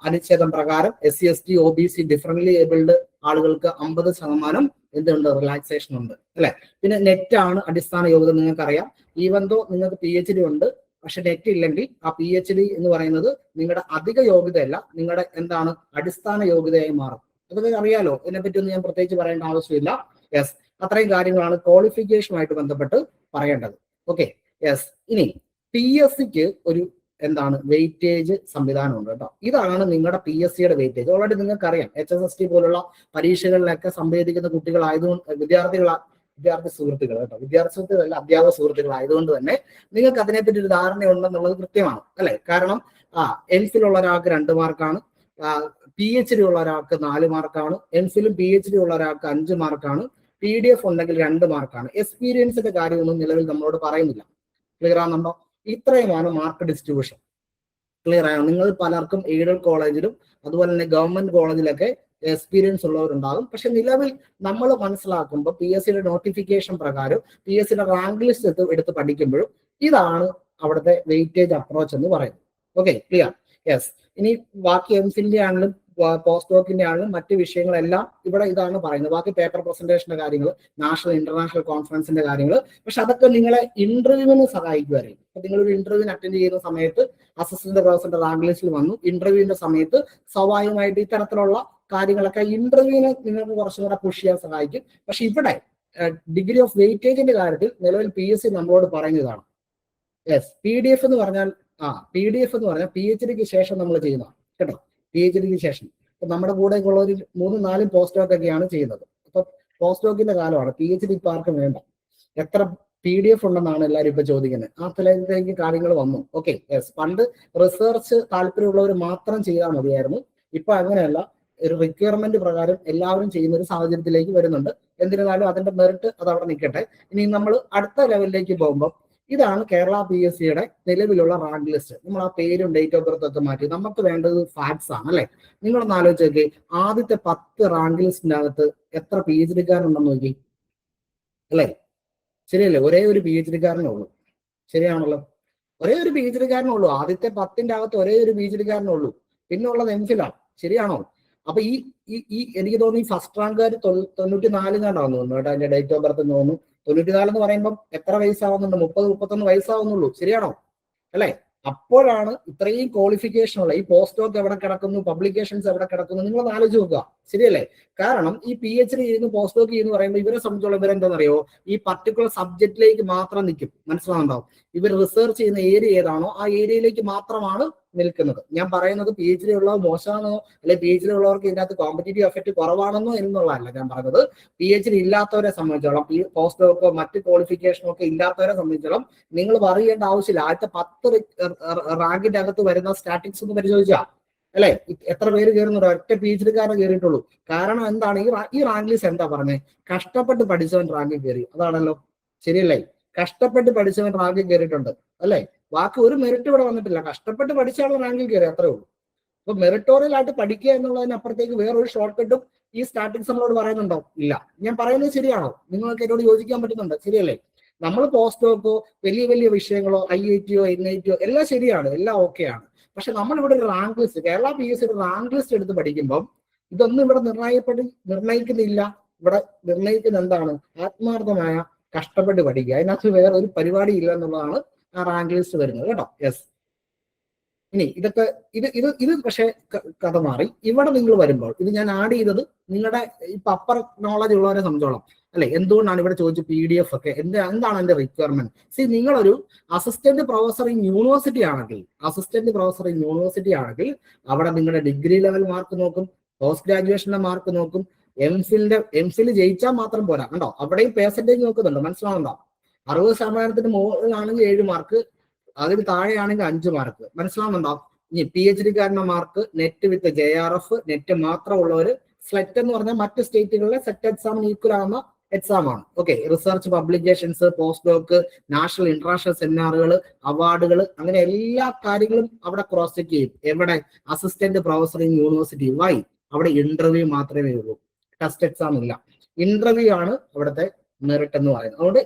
അനുച്ഛേദം പ്രകാരം SC/ST OBC ഡിഫറൻറ്റ്ലി ഏബിൾഡ് ആളുകൾക്ക് 50% എന്തുണ്ട്? റിലാക്സേഷൻ ഉണ്ട്, അല്ലെ? പിന്നെ നെറ്റ് ആണ് അടിസ്ഥാന യോഗ്യത. നിങ്ങൾക്കറിയാം, ഈവൻ ദോ നിങ്ങൾക്ക് PhD ഉണ്ട്, പക്ഷെ നെറ്റ് ഇല്ലെങ്കിൽ ആ PhD എന്ന് പറയുന്നത് നിങ്ങളുടെ അധിക യോഗ്യതയല്ല, നിങ്ങളുടെ എന്താണ് അടിസ്ഥാന യോഗ്യതയായി മാറും. അതൊക്കെ അറിയാലോ, ഇതിനെപ്പറ്റി ഒന്നും ഞാൻ പ്രത്യേകിച്ച് പറയേണ്ട ആവശ്യമില്ല. യെസ്, അത്രയും കാര്യങ്ങളാണ് ക്വാളിഫിക്കേഷനുമായിട്ട് ബന്ധപ്പെട്ട് പറയേണ്ടത്. Okay, yes. ഇനി PSCക്ക് ഒരു എന്താണ് വെയിറ്റേജ് സംവിധാനമുണ്ട് കേട്ടോ. ഇതാണ് നിങ്ങളുടെ PSCയുടെ വെയിറ്റേജ്. ഓൾറെഡി നിങ്ങൾക്ക് അറിയാം, HSST പോലുള്ള പരീക്ഷകളിലൊക്കെ സംവേദിക്കുന്ന കുട്ടികളായതുകൊണ്ട് വിദ്യാർത്ഥി സുഹൃത്തുക്കൾ കേട്ടോ, വിദ്യാർത്ഥി സുഹൃത്തുക്കളല്ല, അധ്യാപക സുഹൃത്തുക്കളായതുകൊണ്ട് തന്നെ നിങ്ങൾക്ക് അതിനെപ്പറ്റി ഒരു ധാരണയുണ്ടെന്നുള്ളത് കൃത്യമാണ്, അല്ലെ? കാരണം MPhil ഉള്ള ഒരാൾക്ക് 2 മാർക്കാണ്, PhD ഉള്ള ഒരാൾക്ക് 4 മാർക്കാണ്, MPhilഉം PhD ഉള്ള ഒരാൾക്ക് 5 മാർക്കാണ്, PDF ഉണ്ടെങ്കിൽ 2 മാർക്കാണ്. എക്സ്പീരിയൻസിന്റെ കാര്യമൊന്നും നിലവിൽ നമ്മളോട് പറയുന്നില്ല. ക്ലിയർ ആണെന്നുണ്ടോ? ഇത്രയുമാണ് മാർക്ക് ഡിസ്ട്രിബ്യൂഷൻ. ക്ലിയർ ആയോ? നിങ്ങൾ പലർക്കും എയ്ഡഡ് കോളേജിലും അതുപോലെ തന്നെ ഗവൺമെന്റ് കോളേജിലൊക്കെ എക്സ്പീരിയൻസ് ഉള്ളവരുണ്ടാകും. പക്ഷെ നിലവിൽ നമ്മൾ മനസ്സിലാക്കുമ്പോൾ PSCയുടെ നോട്ടിഫിക്കേഷൻ പ്രകാരം PSCയുടെ റാങ്ക് ലിസ്റ്റ് എടുത്ത് പഠിക്കുമ്പോഴും ഇതാണ് അവിടുത്തെ വെയിറ്റേജ് അപ്രോച്ച് എന്ന് പറയുന്നത്. Okay, clear? യെസ്. ഇനി ബാക്കി MPhilന്റെ ആണെങ്കിലും പോസ്റ്റ് ഡോക്കിന്റെ ആണെങ്കിലും മറ്റു വിഷയങ്ങളെല്ലാം ഇവിടെ ഇതാണ് പറയുന്നത്. ബാക്കി പേപ്പർ പ്രസന്റേഷന്റെ കാര്യങ്ങൾ, നാഷണൽ ഇന്റർനാഷണൽ കോൺഫറൻസിന്റെ കാര്യങ്ങൾ, പക്ഷെ അതൊക്കെ നിങ്ങളെ ഇന്റർവ്യൂവിന് സഹായിക്കുമായിരിക്കും. അപ്പൊ നിങ്ങളൊരു ഇന്റർവ്യൂവിന് അറ്റൻഡ് ചെയ്യുന്ന സമയത്ത് അസിസ്റ്റന്റ് പ്രൊഫസറുടെ റാങ്ക് ലിസ്റ്റിൽ വന്നു, ഇന്റർവ്യൂവിന്റെ സമയത്ത് സ്വാഭാവികമായിട്ട് ഇത്തരത്തിലുള്ള കാര്യങ്ങളൊക്കെ ഇന്റർവ്യൂവിനെ നിങ്ങൾക്ക് കുറച്ചും കൂടെ പുഷ് ചെയ്യാൻ സഹായിക്കും. പക്ഷെ ഇവിടെ ഡിഗ്രി ഓഫ് വെയിറ്റേജിന്റെ കാര്യത്തിൽ നിലവിൽ PSC നമ്മളോട് പറയുന്നതാണ്. യെസ്, PDF എന്ന് പറഞ്ഞാൽ PhDക്ക് ശേഷം നമ്മൾ ചെയ്യുന്നതാണ് കേട്ടോ. PhDക്ക് ശേഷം ഇപ്പൊ നമ്മുടെ കൂടെ ഉള്ള ഒരു 3-4 പോസ്റ്റ് ഡോക്ക് ഒക്കെയാണ് ചെയ്യുന്നത്. അപ്പൊ പോസ്റ്റ് ഡോക്കിന്റെ കാലമാണ്. PhD ഇപ്പൊ ആർക്കും വേണ്ട. എത്ര PDF ഉണ്ടെന്നാണ് എല്ലാവരും ഇപ്പൊ ചോദിക്കുന്നത്. ആ തലത്തിലേക്ക് കാര്യങ്ങൾ വന്നു. Okay, yes. പണ്ട് റിസർച്ച് താല്പര്യമുള്ളവർ മാത്രം ചെയ്താൽ മതിയായിരുന്നു. ഇപ്പൊ അങ്ങനെയല്ല, ഒരു റിക്വയർമെന്റ് പ്രകാരം എല്ലാവരും ചെയ്യുന്ന ഒരു സാഹചര്യത്തിലേക്ക് വരുന്നുണ്ട്. എന്നിരുന്നാലും അതിന്റെ മെറിറ്റ് അത് അവിടെ നിൽക്കട്ടെ. ഇനി നമ്മൾ അടുത്ത ലെവലിലേക്ക് പോകുമ്പോൾ ഇതാണ് കേരള PSCയുടെ നിലവിലുള്ള റാങ്ക് ലിസ്റ്റ്. നമ്മൾ ആ പേരും ഡേറ്റ് ഓഫ് ബർത്ത് ഒക്കെ മാറ്റി നമുക്ക് വേണ്ടത് ഫാക്ട്സ് ആണ്, അല്ലെ? നിങ്ങളൊന്ന് ആലോചിച്ച് നോക്കി, ആദ്യത്തെ 10 റാങ്ക് ലിസ്റ്റിന്റെ അകത്ത് എത്ര PhDക്കാരുണ്ടെന്ന് നോക്കി, അല്ലെ? ശരിയല്ലേ? ഒരേ ഒരു PhDക്കാരനേ ഉള്ളൂ. ശരിയാണല്ലോ, ഒരേ ഒരു PhDക്കാരനേ ഉള്ളൂ. ആദ്യത്തെ 10ന്റെ അകത്ത് ഒരേ ഒരു PhDക്കാരനേ ഉള്ളൂ. പിന്നെ ഉള്ളത് MPhil ആണ്. ശരിയാണോ? അപ്പൊ ഈ എനിക്ക് തോന്നുന്നു ഈ ഫസ്റ്റ് റാങ്കുകാർ 94 തോന്നുന്നു കേട്ടോ. അതിന്റെ ഡേറ്റ് ഓഫ് ബർത്ത് തോന്നുന്നു 94 എന്ന് പറയുമ്പോൾ എത്ര വയസ്സാവുന്നുണ്ട്? 30-31 വയസ്സാവുന്നുള്ളൂ. ശരിയാണോ? അല്ലെ? അപ്പോഴാണ് ഇത്രയും ക്വാളിഫിക്കേഷൻ ഉള്ള ഈ പോസ്റ്റ് ഡോക്ക് എവിടെ കിടക്കുന്നു, പബ്ലിക്കേഷൻസ് എവിടെ കിടക്കുന്നു, നിങ്ങളൊന്ന് ആലോചിച്ച് നോക്കുക. ശരിയല്ലേ? കാരണം ഈ PhD ചെയ്യുന്നു, പോസ്റ്റ് ഡോക്ക് ചെയ്യുന്നു പറയുമ്പോൾ ഇവരെ സംബന്ധിച്ചുള്ള ഇവരെന്താണെന്നറിയോ, ഈ പർട്ടിക്കുലർ സബ്ജക്റ്റിലേക്ക് മാത്രം നിൽക്കും. മനസ്സിലാവുന്നുണ്ടാവും? ഇവർ റിസർച്ച് ചെയ്യുന്ന ഏരിയ ഏതാണോ ആ ഏരിയയിലേക്ക് മാത്രമാണ് നിൽക്കുന്നത്. ഞാൻ പറയുന്നത് PhD ഉള്ളത് മോശമാണോ, അല്ലെ PhD ഉള്ളവർക്ക് ഇതിനകത്ത് കോമ്പറ്റീറ്റീവ് എഫക്ട് കുറവാണെന്നോ എന്നുള്ളതല്ല ഞാൻ പറഞ്ഞത്. PhD ഇല്ലാത്തവരെ സംബന്ധിച്ചോളം, പോസ്റ്റ് ഡോക്കോ മറ്റ് ക്വാളിഫിക്കേഷനോ ഒക്കെ ഇല്ലാത്തവരെ സംബന്ധിച്ചോളം നിങ്ങൾ പറയേണ്ട ആവശ്യമില്ല. ആദ്യത്തെ 10 റാങ്കിന്റെ അകത്ത് വരുന്ന സ്റ്റാറ്റിക്സ് ഒന്ന് പരിശോധിച്ചാ, അല്ലെ? എത്ര പേര് കയറുന്നുണ്ടോ? ഒറ്റ PhDക്കാരെ കയറിയിട്ടുള്ളൂ. കാരണം എന്താണ്? ഈ റാങ്ക് ലിസ്റ്റ് എന്താ പറഞ്ഞത്? കഷ്ടപ്പെട്ട് പഠിച്ചവൻ റാങ്കിൽ കയറി, അതാണല്ലോ. ശരിയല്ലേ? കഷ്ടപ്പെട്ട് പഠിച്ചവൻ റാങ്കിൽ കയറിയിട്ടുണ്ട്, അല്ലെ? ബാക്കി ഒരു മെറിറ്റ് ഇവിടെ വന്നിട്ടില്ല. കഷ്ടപ്പെട്ട് പഠിച്ചാണ് റാങ്കിൽ കയറി, അത്രേ ഉള്ളൂ. അപ്പൊ മെറിറ്റോറിയൽ ആയിട്ട് പഠിക്കുക എന്നുള്ളതിനപ്പുറത്തേക്ക് വേറൊരു ഷോർട്ട് കട്ടും ഈ സ്റ്റാറ്റിക്സ് നമ്മളോട് പറയുന്നുണ്ടോ? ഇല്ല. ഞാൻ പറയുന്നത് ശരിയാണോ? നിങ്ങൾക്ക് എന്നോട് യോജിക്കാൻ പറ്റുന്നുണ്ട്? ശരിയല്ലേ? നമ്മൾ പോസ്റ്റ് ഡോക്കോ വലിയ വലിയ വിഷയങ്ങളോ IITയോ NITയോ എല്ലാം ശരിയാണ്, എല്ലാം ഓക്കെയാണ്. പക്ഷെ നമ്മളിവിടെ ഒരു റാങ്ക് ലിസ്റ്റ്, കേരള PSCയുടെ റാങ്ക് ലിസ്റ്റ് എടുത്ത് പഠിക്കുമ്പോൾ ഇതൊന്നും ഇവിടെ നിർണ്ണയിക്കുന്നില്ല. ഇവിടെ നിർണ്ണയിക്കുന്ന എന്താണ്? ആത്മാർത്ഥമായ കഷ്ടപ്പെട്ട് പഠിക്കുക. അതിനകത്ത് വേറെ ഒരു പരിപാടി ഇല്ല എന്നുള്ളതാണ് ആ റാങ്ക് ലിസ്റ്റ് വരുന്നത് കേട്ടോ. യെസ്. ഇനി ഇതൊക്കെ ഇത് പക്ഷെ കഥ മാറി. ഇവിടെ നിങ്ങൾ വരുമ്പോൾ ഇത് ഞാൻ ആഡ് ചെയ്തത് നിങ്ങളുടെ ഇപ്പൊ അപ്പർ നോളജ് ഉള്ളവരെ സംബന്ധിച്ചോളം, അല്ലെ? എന്തുകൊണ്ടാണ് ഇവിടെ ചോദിച്ചു PDF ഒക്കെ എന്താണ് അതിന്റെ റിക്വയർമെന്റ്? നിങ്ങളൊരു അസിസ്റ്റന്റ് പ്രൊഫസർ ഇൻ യൂണിവേഴ്സിറ്റി ആണെങ്കിൽ അവിടെ നിങ്ങളുടെ ഡിഗ്രി ലെവൽ മാർക്ക് നോക്കും, പോസ്റ്റ് ഗ്രാജുവേഷന്റെ മാർക്ക് നോക്കും, MPhil ജയിച്ചാൽ മാത്രം പോരാ. കണ്ടോ? അവിടെയും പെർസെന്റേജ് നോക്കുന്നുണ്ട്. മനസ്സിലാവുന്നുണ്ടോ? 60% മുകളിലാണെങ്കിൽ 7 മാർക്ക്, അതിന് താഴെയാണെങ്കിൽ 5 മാർക്ക്. മനസ്സിലാവുന്നുണ്ടോ? ഇനി PhD കാരന്റെ mark net with JRF net മാത്രമുള്ളവർ, സ്ലെറ്റ് എന്ന് പറഞ്ഞാൽ മറ്റ് സ്റ്റേറ്റുകളിലെ സെറ്റ് എക്സാമിന് ഈക്വൽ ആകുന്ന എക്സാം ആണ്. Okay, research publications, post doc, national international സെമിനാറുകൾ, അവാർഡുകൾ, അങ്ങനെ എല്ലാ കാര്യങ്ങളും അവിടെ ക്രോസ് ചെക്ക് ചെയ്യും. എവിടെ? Assistant professor in university. Why? അവിടെ ഇന്റർവ്യൂ മാത്രമേ ഉള്ളൂ, ടെസ്റ്റ് എക്സാം ഇല്ല. ഇന്റർവ്യൂ ആണ് അവിടുത്തെ മെറിറ്റ് എന്ന് പറയുന്നത്. അതുകൊണ്ട്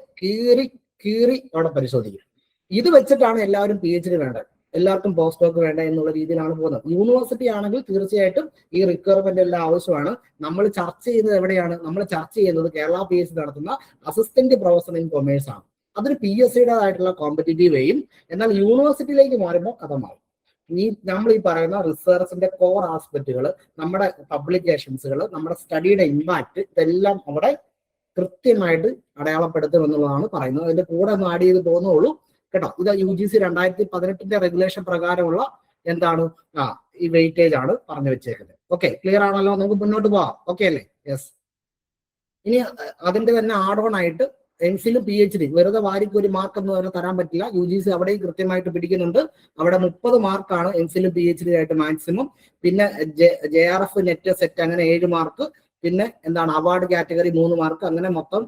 കീറി അവിടെ പരിശോധിക്കും. ഇത് വെച്ചിട്ടാണ് എല്ലാവരും PhD വേണ്ടത്, എല്ലാവർക്കും പോസ്റ്റ് ഡോക്ക് വേണ്ട എന്നുള്ള രീതിയിലാണ് പോകുന്നത്. യൂണിവേഴ്സിറ്റി ആണെങ്കിൽ തീർച്ചയായിട്ടും ഈ റിക്വയർമെന്റ് എല്ലാം ആവശ്യമാണ്. നമ്മൾ ചർച്ച ചെയ്യുന്നത് എവിടെയാണ്? നമ്മൾ ചർച്ച ചെയ്യുന്നത് കേരള PhD നടത്തുന്ന അസിസ്റ്റന്റ് പ്രൊഫസർ ഇൻ കൊമേഴ്സ് ആണ്. അതൊരു PSCയുടേതായിട്ടുള്ള കോമ്പറ്റീറ്റീവ് എയിം. എന്നാൽ യൂണിവേഴ്സിറ്റിയിലേക്ക് മാറുമ്പോൾ കഥ മാറും. നമ്മൾ ഈ പറയുന്ന റിസർച്ചിന്റെ കോർ ആസ്പെക്റ്റുകൾ, നമ്മുടെ പബ്ലിക്കേഷൻസുകൾ, നമ്മുടെ സ്റ്റഡിയുടെ ഇമ്പാക്ട്, ഇതെല്ലാം അവിടെ കൃത്യമായിട്ട് അടയാളപ്പെടുത്തും എന്നുള്ളതാണ് പറയുന്നത്. അതിന്റെ കൂടെ ഒന്ന് ആഡ് ചെയ്ത് പോകുന്നുള്ളൂ കേട്ടോ. ഇത് UGC 2018 റെഗുലേഷൻ പ്രകാരമുള്ള എന്താണ് ഈ വെയിറ്റേജ് ആണ് പറഞ്ഞു വെച്ചേക്കുന്നത്. ഓക്കെ, ക്ലിയർ ആണല്ലോ? നമുക്ക് മുന്നോട്ട് പോവാം. ഓക്കെ അല്ലേ? യെസ്. ഇനി അതിന്റെ തന്നെ ആഡ് ഓൺ ആയിട്ട് MPhil PhD വെറുതെ വാരിക്ക് ഒരു മാർക്ക് എന്ന് പറഞ്ഞാൽ തരാൻ പറ്റില്ല. UGC അവിടെയും കൃത്യമായിട്ട് പിടിക്കുന്നുണ്ട്. അവിടെ 30 മാർക്കാണ് MPhil PhD ആയിട്ട് മാക്സിമം. പിന്നെ JRF നെറ്റ് സെറ്റ് അങ്ങനെ 7 മാർക്ക്. പിന്നെ എന്താണ് അവാർഡ് കാറ്റഗറി 3 മാർക്ക്. അങ്ങനെ മൊത്തം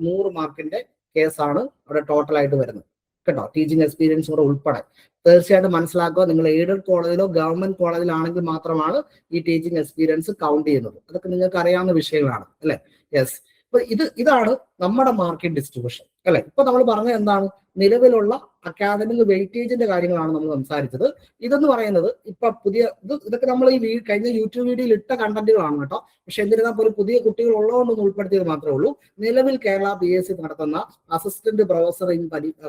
100 മാർക്കിന്റെ കേസാണ് അവിടെ ടോട്ടൽ ആയിട്ട് വരുന്നത് കേട്ടോ. ടീച്ചിങ് എക്സ്പീരിയൻസ് കൂടെ ഉൾപ്പെടെ തീർച്ചയായിട്ടും മനസ്സിലാക്കുക. നിങ്ങൾ എയ്ഡഡ് കോളേജിലോ ഗവൺമെന്റ് കോളേജിലാണെങ്കിൽ മാത്രമാണ് ഈ ടീച്ചിങ് എക്സ്പീരിയൻസ് കൗണ്ട് ചെയ്യുന്നത്. അതൊക്കെ നിങ്ങൾക്ക് അറിയാവുന്ന വിഷയങ്ങളാണ് അല്ലെ? യെസ്. അപ്പൊ ഇത് നമ്മുടെ മാർക്കറ്റ് ഡിസ്ട്രിബ്യൂഷൻ അല്ലെ. ഇപ്പൊ നമ്മൾ പറഞ്ഞത് എന്താണ്? നിലവിലുള്ള അക്കാദമിക് വെയിറ്റേജിന്റെ കാര്യങ്ങളാണ് നമ്മൾ സംസാരിച്ചത്. ഇതെന്ന് പറയുന്നത് ഇപ്പൊ പുതിയ ഇതൊക്കെ നമ്മൾ ഈ കഴിഞ്ഞ യൂട്യൂബ് വീഡിയോയിൽ ഇട്ട കണ്ടന്റുകളാണ് കേട്ടോ. പക്ഷെ എന്നിരുന്നാൽ പോലും പുതിയ കുട്ടികൾ ഉള്ളതുകൊണ്ടൊന്ന് ഉൾപ്പെടുത്തിയത് മാത്രമേ ഉള്ളൂ. നിലവിൽ കേരള PSC നടത്തുന്ന അസിസ്റ്റന്റ് പ്രൊഫസർ ഇൻ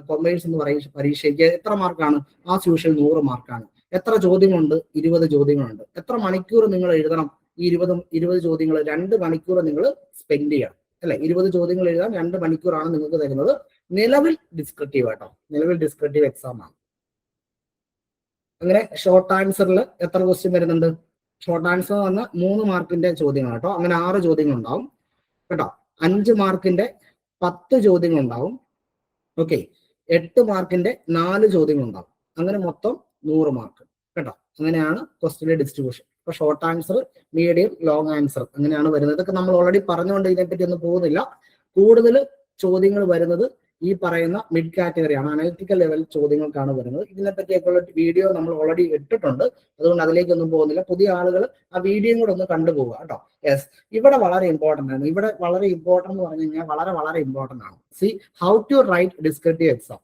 കൊമേഴ്സ് എന്ന് പറയുന്ന പരീക്ഷയ്ക്ക് എത്ര മാർക്കാണ്? ആസ് യൂഷ്വൽ 100 മാർക്കാണ്. എത്ര ചോദ്യങ്ങളുണ്ട്? 20 ചോദ്യങ്ങളുണ്ട്. എത്ര മണിക്കൂർ നിങ്ങൾ എഴുതണം? ഈ 20 ചോദ്യങ്ങൾ 2 മണിക്കൂർ നിങ്ങൾ സ്പെൻഡ് ചെയ്യണം അല്ലെ. 20 ചോദ്യങ്ങൾ എഴുതാൻ 2 മണിക്കൂറാണ് നിങ്ങൾക്ക് തരുന്നത്. നിലവിൽ ഡിസ്ക്രിപ്റ്റീവ് ആട്ടോ, നിലവിൽ ഡിസ്ക്രിപ്റ്റീവ് എക്സാം ആണ്. അങ്ങനെ ഷോർട്ട് ആൻസറിൽ എത്ര ക്വസ്റ്റ്യൻ വരുന്നുണ്ട്? ഷോർട്ട് ആൻസർ എന്ന് പറഞ്ഞാൽ 3 മാർക്കിന്റെ ചോദ്യങ്ങൾ കേട്ടോ. അങ്ങനെ 6 ചോദ്യങ്ങൾ ഉണ്ടാവും കേട്ടോ. 5 മാർക്കിന്റെ 10 ചോദ്യങ്ങൾ ഉണ്ടാവും. ഓക്കെ, 8 മാർക്കിന്റെ 4 ചോദ്യങ്ങൾ ഉണ്ടാവും. അങ്ങനെ മൊത്തം 100 മാർക്ക് കേട്ടോ. അങ്ങനെയാണ് ക്വസ്റ്റ്യന്റെ ഡിസ്ട്രിബ്യൂഷൻ. ഇപ്പൊ short answer, medium, long answer അങ്ങനെയാണ് വരുന്നത്. ഇതൊക്കെ നമ്മൾ ഓൾറെഡി പറഞ്ഞുകൊണ്ട് ഇതിനെപ്പറ്റി ഒന്നും പോകുന്നില്ല. കൂടുതൽ ചോദ്യങ്ങൾ വരുന്നത് ഈ പറയുന്ന മിഡ് കാറ്റഗറിയാണ്, അനലിറ്റിക്കൽ ലെവൽ ചോദ്യങ്ങൾക്കാണ് വരുന്നത്. ഇതിനെപ്പറ്റിയൊക്കെയുള്ള വീഡിയോ നമ്മൾ ഓൾറെഡി ഇട്ടിട്ടുണ്ട്. അതുകൊണ്ട് അതിലേക്കൊന്നും പോകുന്നില്ല. പുതിയ ആളുകൾ ആ വീഡിയോയും കൂടെ ഒന്ന് കണ്ടുപോകുക കേട്ടോ. യെസ്, ഇവിടെ വളരെ ഇമ്പോർട്ടന്റ് ആണ്. ഇവിടെ വളരെ ഇമ്പോർട്ടന്റ് എന്ന് പറഞ്ഞു കഴിഞ്ഞാൽ വളരെ ഇമ്പോർട്ടന്റ് ആണ്. See how to write descriptive exam.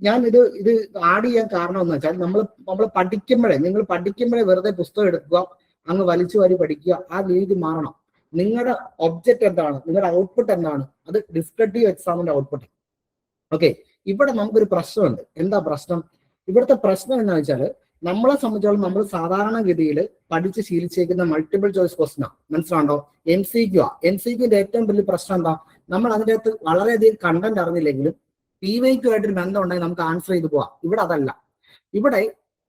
ഞാൻ ഇത് ആഡ് ചെയ്യാൻ കാരണം എന്ന് വെച്ചാൽ നമ്മൾ പഠിക്കുമ്പോഴേ, നിങ്ങൾ പഠിക്കുമ്പോഴേ വെറുതെ പുസ്തകം എടുക്കുക, അങ്ങ് വലിച്ചു വാരി പഠിക്കുക, ആ രീതി മാറണം. നിങ്ങളുടെ ഒബ്ജക്റ്റ് എന്താണ്? നിങ്ങളുടെ ഔട്ട്പുട്ട് എന്താണ്? അത് ഡിസ്ക്രിപ്റ്റീവ് എക്സാമിന്റെ ഔട്ട്പുട്ട്. ഓക്കെ, ഇവിടെ നമുക്കൊരു പ്രശ്നമുണ്ട്. എന്താ പ്രശ്നം? ഇവിടുത്തെ പ്രശ്നം എന്താ വെച്ചാൽ, നമ്മളെ സംബന്ധിച്ചോളം നമ്മൾ സാധാരണഗതിയിൽ പഠിച്ച് ശീലിച്ചേക്കുന്ന മൾട്ടിപ്പിൾ ചോയ്സ് ക്വസ്റ്റ്യൻ ആണ്. മനസ്സിലാണ്ടോ? MCQ ആ. MCQന്റെ ഏറ്റവും വലിയ പ്രശ്നം എന്താ? നമ്മൾ അതിൻ്റെ അകത്ത് വളരെയധികം കണ്ടന്റ് അറിഞ്ഞില്ലെങ്കിലും PYQ ആയിട്ടൊരു ബന്ധം ഉണ്ടെങ്കിൽ നമുക്ക് ആൻസർ ചെയ്ത് പോവാം. ഇവിടെ അതല്ല. ഇവിടെ